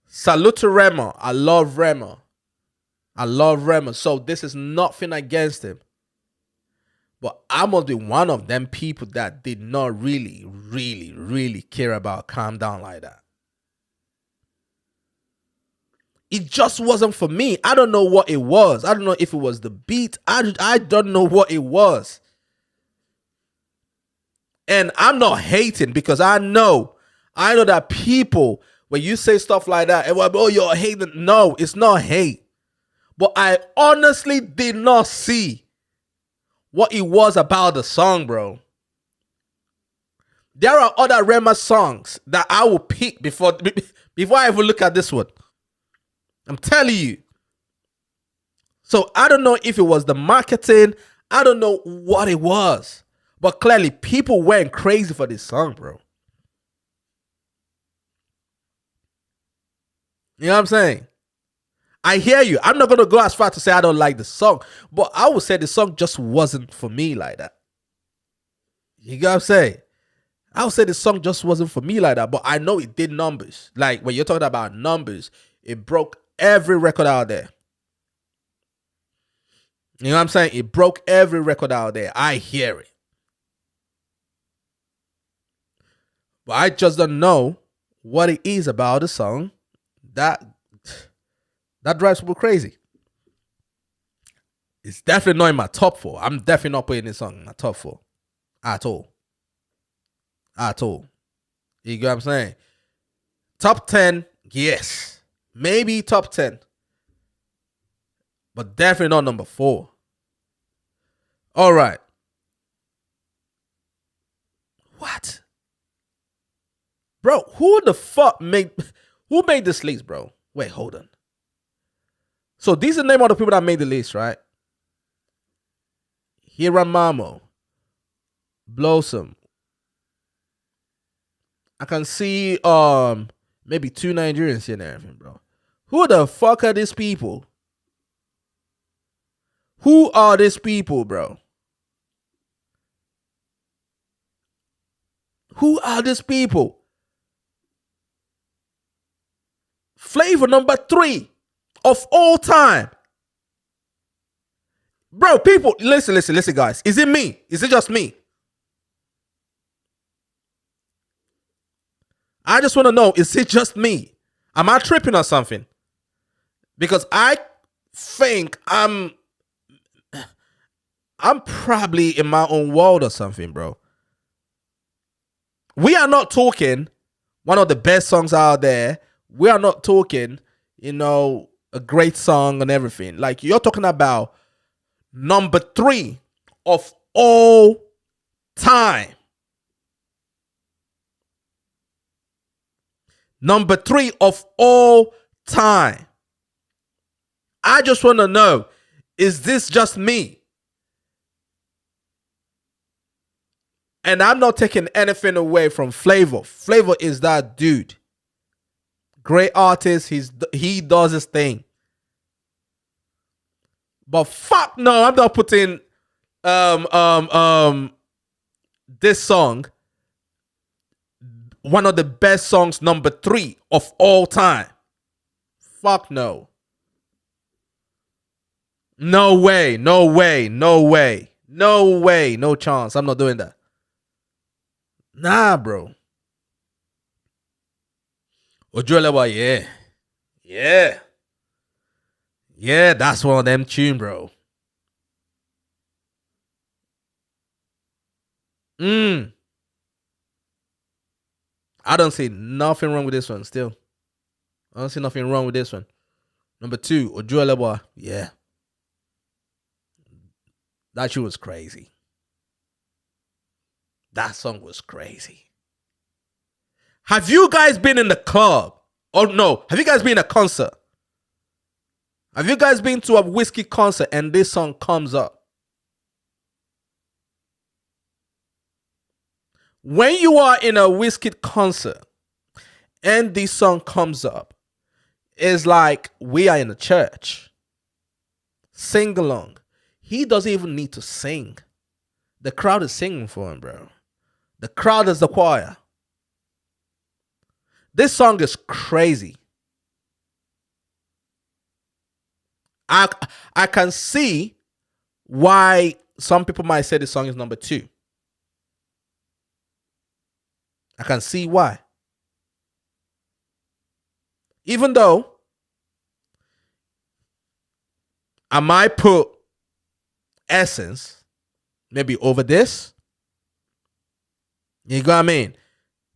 Speaker 1: Salute to Rema. I love Rema. I love Rema. So this is nothing against him. But I must be one of them people that did not really, really, really care about Calm Down like that. It just wasn't for me. I don't know what it was. I don't know if it was the beat. I don't know what it was. And I'm not hating because I know that people, when you say stuff like that, oh, you're hating. No, it's not hate. But I honestly did not see what it was about the song, bro. There are other Rema songs that I will pick before I even look at this one. I'm telling you. So I don't know if it was the marketing. I don't know what it was. But clearly people went crazy for this song, bro. You know what I'm saying? I hear you. I'm not going to go as far to say I don't like the song. But I would say the song just wasn't for me like that. You get what I'm saying? I would say the song just wasn't for me like that. But I know it did numbers. Like when you're talking about numbers, it broke every record out there. You know what I'm saying? It broke every record out there. I hear it. But I just don't know what it is about the song that drives people crazy. It's definitely not in my top 4. I'm definitely not putting this song in my top 4. At all. At all. You get what I'm saying? Top 10, yes. Maybe top 10. But definitely not number 4. All right. What? Bro, who made this list, bro? Wait, hold on. So these are the name of the people that made the list, right? Hiramamo, Blossom. I can see maybe 2 Nigerians here and everything, bro. Who the fuck are these people? Who are these people, bro? Who are these people? Flavor number 3 of all time. Bro, people, listen, guys. Is it me? Is it just me? I just want to know, is it just me? Am I tripping or something? Because I think I'm probably in my own world or something, bro. We are not talking one of the best songs out there. We are not talking, a great song and everything. Like, you're talking about number 3 of all time. Number 3 of all time. I just want to know, is this just me? And I'm not taking anything away from Flavor. Flavor is that dude. Great artist. He does his thing. But fuck no, I'm not putting this song, one of the best songs, number 3 of all time. Fuck no. No way. No way, no chance. I'm not doing that. Nah, bro. Ojuelewa, yeah. Yeah. Yeah, that's one of them tune, bro. I don't see nothing wrong with this one still. I don't see nothing wrong with this one. Number 2, Ojuelewa, yeah. That shit was crazy. That song was crazy. Have you guys been in the club? Oh no, have you guys been in a concert? Have you guys been to a whiskey concert and this song comes up? When you are in a whiskey concert and this song comes up, it's like we are in a church. Sing along. He doesn't even need to sing. The crowd is singing for him, bro. The crowd is the choir. This song is crazy. I can see why some people might say this song is number 2. I can see why. Even though I might put Essence maybe over this. You know what I mean?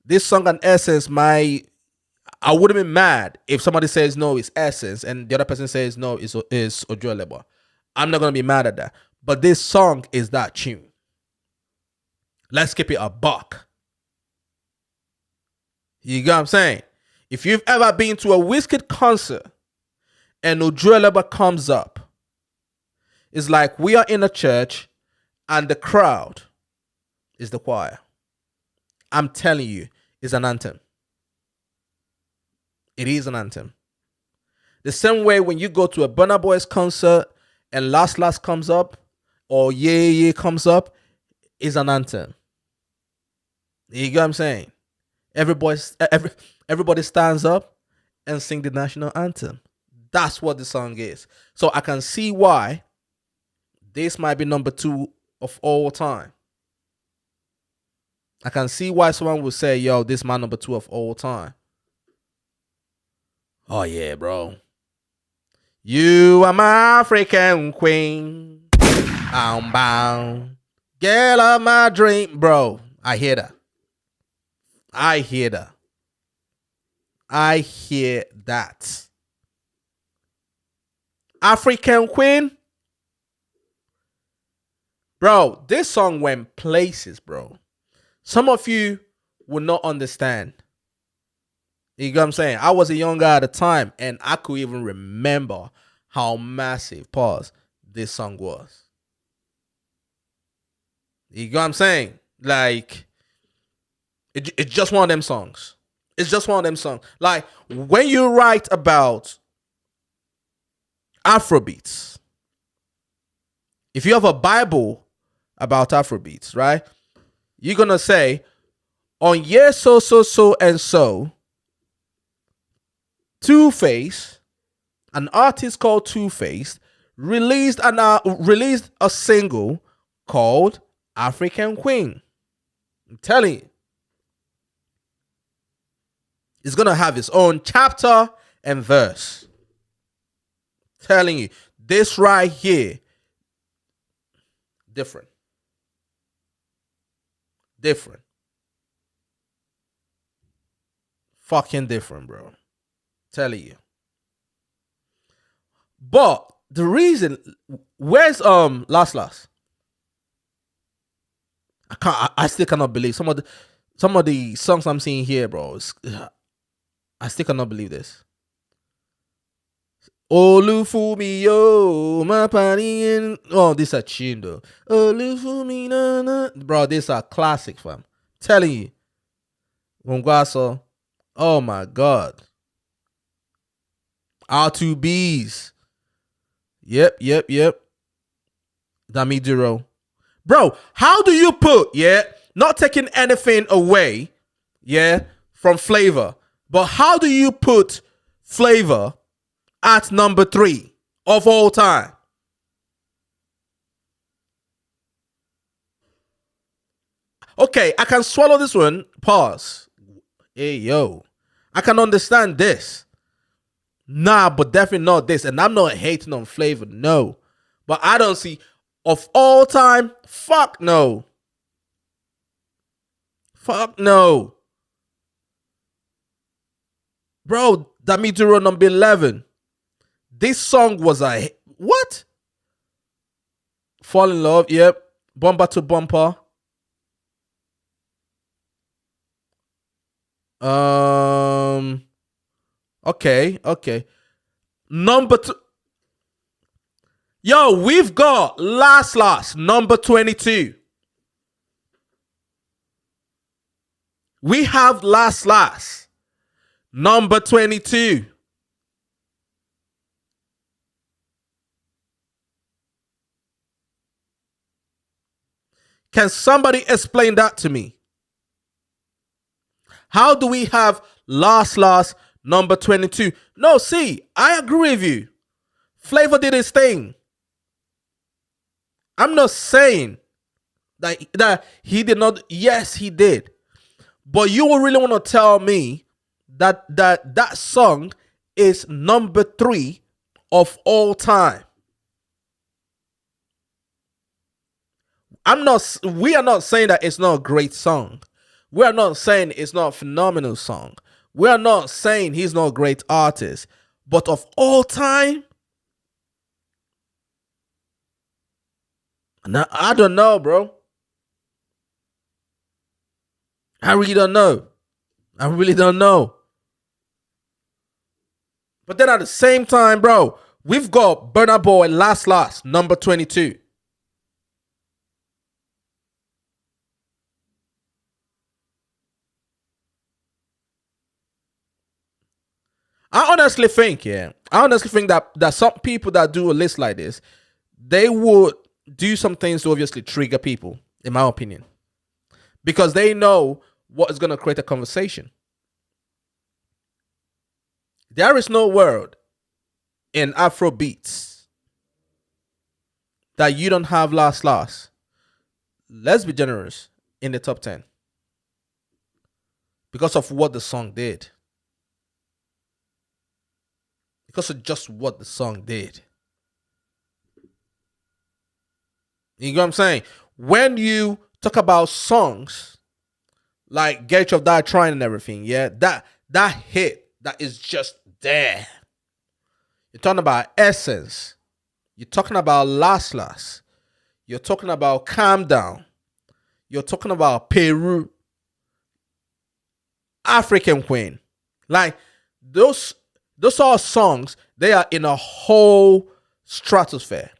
Speaker 1: This song and Essence, I wouldn't be mad if somebody says no, it's Essence, and the other person says no, it's Ojuelewa. I'm not gonna be mad at that. But this song is that tune. Let's keep it a buck. You get what I'm saying? If you've ever been to a whiskey concert and Ojuelewa comes up, it's like we are in a church and the crowd is the choir. I'm telling you, it's an anthem. It is an anthem. The same way when you go to a Burna Boy's concert and Last Last comes up or Yeah Yeah comes up, it's an anthem. You get what I'm saying? Everybody stands up and sing the national anthem. That's what the song is. So I can see why this might be number 2 of all time. I can see why someone would say, yo, this is my number 2 of all time. Oh, yeah, bro. You are my African queen. I'm bound. Girl of my dream. Bro, I hear that. I hear that. I hear that. African queen. Bro, this song went places, bro. Some of you will not understand. You get what I'm saying? I was a young guy at the time, and I could even remember how massive, this song was. You get what I'm saying? Like, it's just one of them songs. It's just one of them songs. Like, when you write about Afrobeats, if you have a Bible about Afrobeats, right? You're going to say, on year so, and so, Two-Face, an artist called Two-Face, released a single called African Queen. I'm telling you. It's going to have its own chapter and verse. I'm telling you. This right here, different. Different. Fucking different, bro. Telling you. But the reason, where's Last? I still cannot believe some of the songs I'm seeing here, bro. I still cannot believe this. Olufumi yo, my party. Oh, this is a tune though. Olufumi na na. Bro, this is a classic, fam. Telling you. Mungwaso. Oh my god. R2Bs. Yep. Damiduro. Bro, how do you put, not taking anything away, from Flavor, but how do you put Flavor at number 3 of all time? Okay, I can swallow this one. Pause. Hey, yo. I can understand this. Nah, but definitely not this. And I'm not hating on Flavor, no. But I don't see, of all time, fuck no. Fuck no. Bro, Damituro number 11. This song was a, what? Fall in Love, yep. Bumper to Bumper. Okay. Number 2. Yo, we've got Last, number 22. We have Last, number 22. Can somebody explain that to me? How do we have Last, number 22? No, see, I agree with you. Flavor did his thing. I'm not saying that he did not. Yes, he did. But you will really want to tell me that song is number 3 of all time. We are not saying that it's not a great song. We are not saying it's not a phenomenal song. We are not saying he's not a great artist. But of all time, now I don't know, bro. I really don't know. But then at the same time, bro, we've got Burna Boy Last, number 22. I honestly think that some people that do a list like this, they would do some things to obviously trigger people, in my opinion. Because they know what is going to create a conversation. There is no world in Afrobeats that you don't have Last. Let's be generous, in the top 10. Because of what the song did. Because of just what the song did. You know what I'm saying? When you talk about songs like Get Your Die Trying and everything, yeah, that hit that is just there. You're talking about Essence. You're talking about Last. You're talking about Calm Down. You're talking about Peru. African Queen. Like those are songs. They are in a whole stratosphere.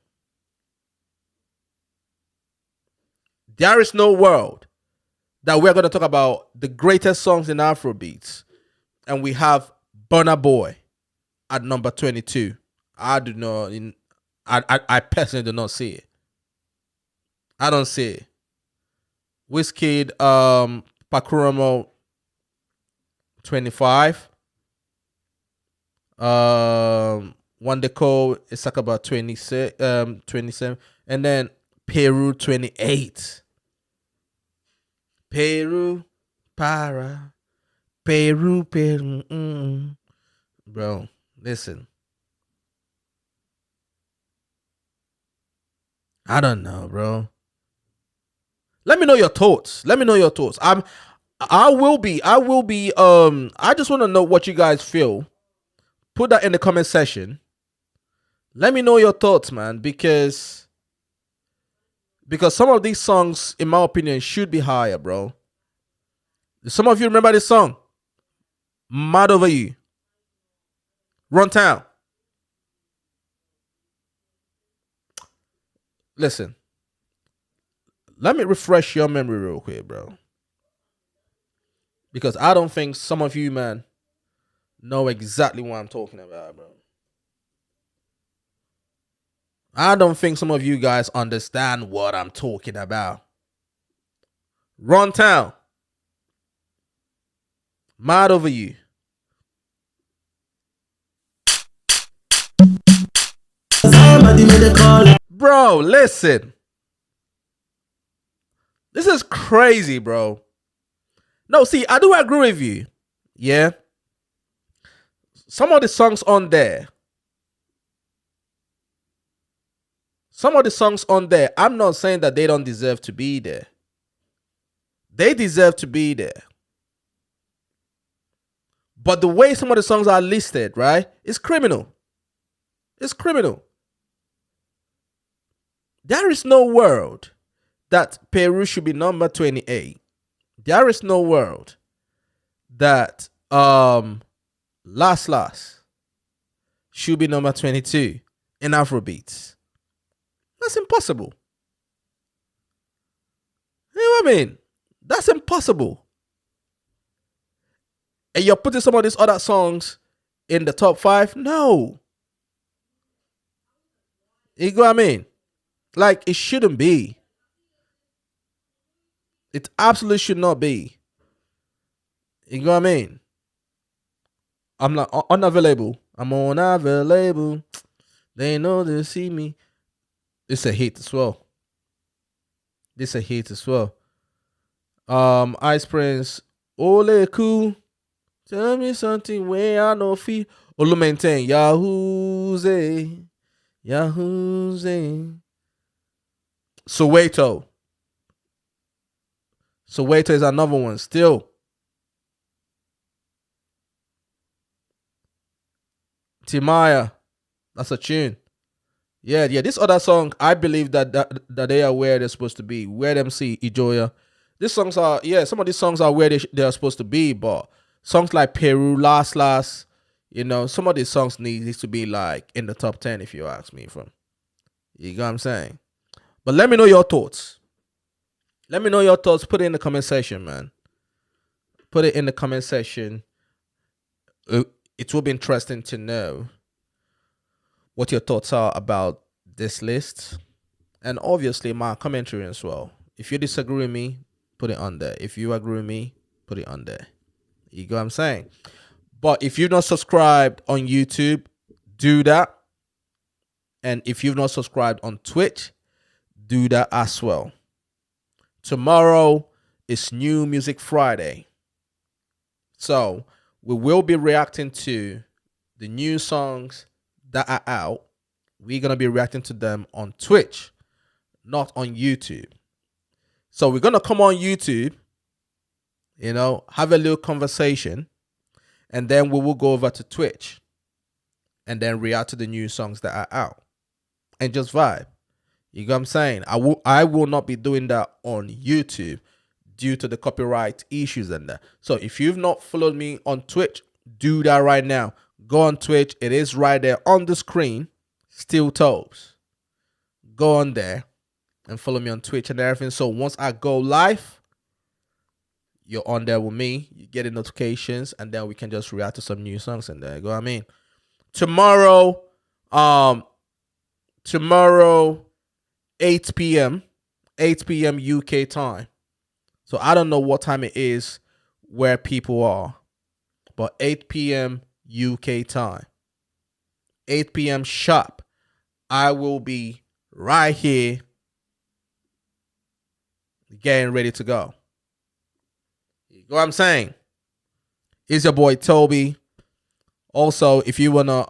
Speaker 1: There is no world that we're going to talk about the greatest songs in Afrobeats, and we have Burna Boy at number 22. I do not. I personally do not see it. I don't see it. Wizkid, Pakuramo, 25. One Deco is like about 26, 27, and then Peru 28. Peru, Peru. Bro, listen. I don't know, bro. Let me know your thoughts. I will be. I just want to know what you guys feel. Put that in the comment section. Let me know your thoughts, man, because some of these songs, in my opinion, should be higher, bro. Some of you remember this song? Mad Over You. Run Town. Listen. Let me refresh your memory real quick, bro. Because I don't think some of you, man, know exactly what I'm talking about, bro. I don't think some of you guys understand what I'm talking about. Run Town. Mad Over You. Bro, listen. This is crazy, bro. No, see, I do agree with you. Yeah. Some of the songs on there, I'm not saying that they don't deserve to be there. They deserve to be there. But the way some of the songs are listed, right, is criminal. It's criminal. There is no world that Peru should be number 28. There is no world that Last should be number 22 in Afrobeats. That's impossible. You know what I mean? That's impossible. And you're putting some of these other songs in the top 5? No. You know what I mean? Like, it shouldn't be. It absolutely should not be. You know what I mean? I'm not unavailable. I'm unavailable. They know they see me. It's a hit as well. Ice Prince, Ole Cool. Tell me something where I know feel. Olamide, Yahoo's. Soweto is another one still. Timaya, that's a tune. Yeah. This other song, I believe that they are where they're supposed to be. Where them see Ijoya. These songs are, some of these songs are where they are supposed to be, but songs like Peru, Last, some of these songs needs to be like in the top 10 if you ask me from. You know what I'm saying? But let me know your thoughts. Put it in the comment section, man. Put it in the comment section. It will be interesting to know what your thoughts are about this list. And obviously my commentary as well. If you disagree with me, put it on there. If you agree with me, put it on there. You know what I'm saying? But if you've not subscribed on YouTube, do that. And if you've not subscribed on Twitch, do that as well. Tomorrow is New Music Friday. So we will be reacting to the new songs that are out. We're going to be reacting to them on Twitch, not on YouTube. So we're going to come on YouTube, have a little conversation, and then we will go over to Twitch and then react to the new songs that are out and just vibe. You know what I'm saying? I will not be doing that on YouTube due to the copyright issues and that. So if you've not followed me on Twitch, do that right now. Go on Twitch. It is right there on the screen. Steel Toes. Go on there and follow me on Twitch and everything. So once I go live, you're on there with me. You get the notifications, and then we can just react to some new songs in there. You know what I mean? Tomorrow, 8 p.m. UK time. So I don't know what time it is where people are, but 8 p.m. UK time. 8 p.m. sharp. I will be right here getting ready to go. You know what I'm saying? It's your boy Toby. Also, if you wanna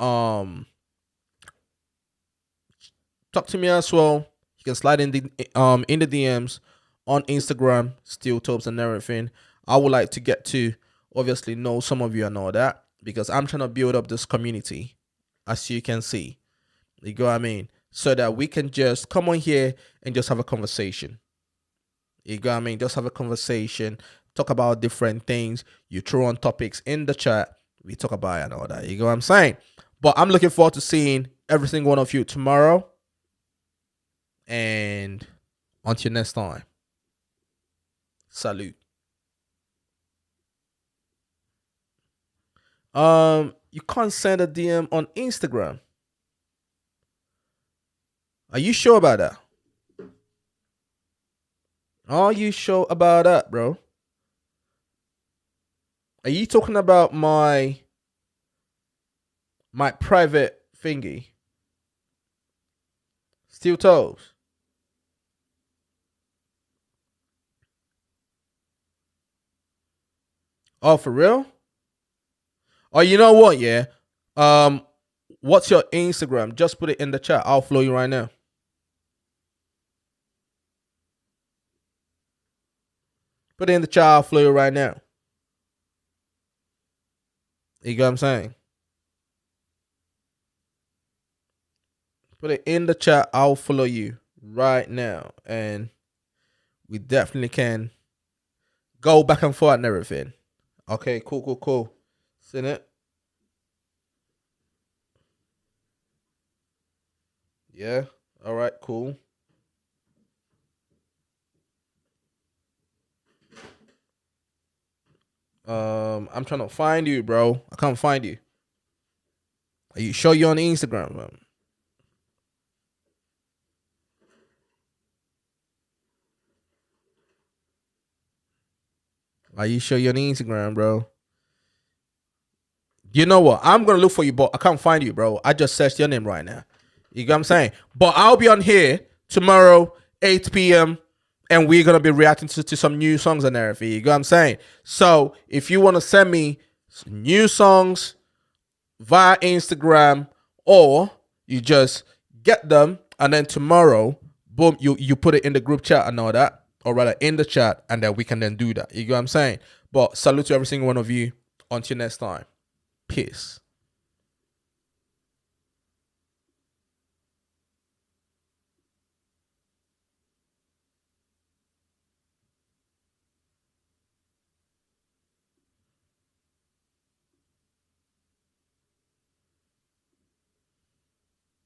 Speaker 1: talk to me as well, you can slide in the DMs on Instagram, Steel Topes and everything. I would like to get to obviously know some of you and all that, because I'm trying to build up this community, as you can see. You know what I mean? So that we can just come on here and just have a conversation. You know what I mean? Just have a conversation, talk about different things. You throw on topics in the chat, we talk about it and all that. You know what I'm saying? But I'm looking forward to seeing every single one of you tomorrow. And until next time, salute. You can't send a DM on Instagram. Are you sure about that? Are you sure about that, bro? Are you talking about my private thingy? Steel Toes. Oh, for real? Oh, you know what? Yeah. Um, what's your Instagram? Just put it in the chat. I'll follow you right now. Put it in the chat. I'll follow you right now. You get what I'm saying? Put it in the chat. I'll follow you right now, and we definitely can go back and forth and everything. Okay, cool, cool, cool. Seen it? Yeah. All right, cool. I'm trying to find you, bro. I can't find you. Are you sure you're on Instagram, man? Are you sure you're on Instagram, bro? You know what? I'm gonna look for you, but I can't find you, bro. I just searched your name right now. You get what I'm saying? But I'll be on here tomorrow, 8 p.m. and we're gonna be reacting to some new songs and everything. You get what I'm saying? So if you wanna send me new songs via Instagram, or you just get them and then tomorrow, boom, you put it in the group chat and all that, or rather in the chat, and then we can then do that. You get what I'm saying? But salute to every single one of you. Until next time. Peace.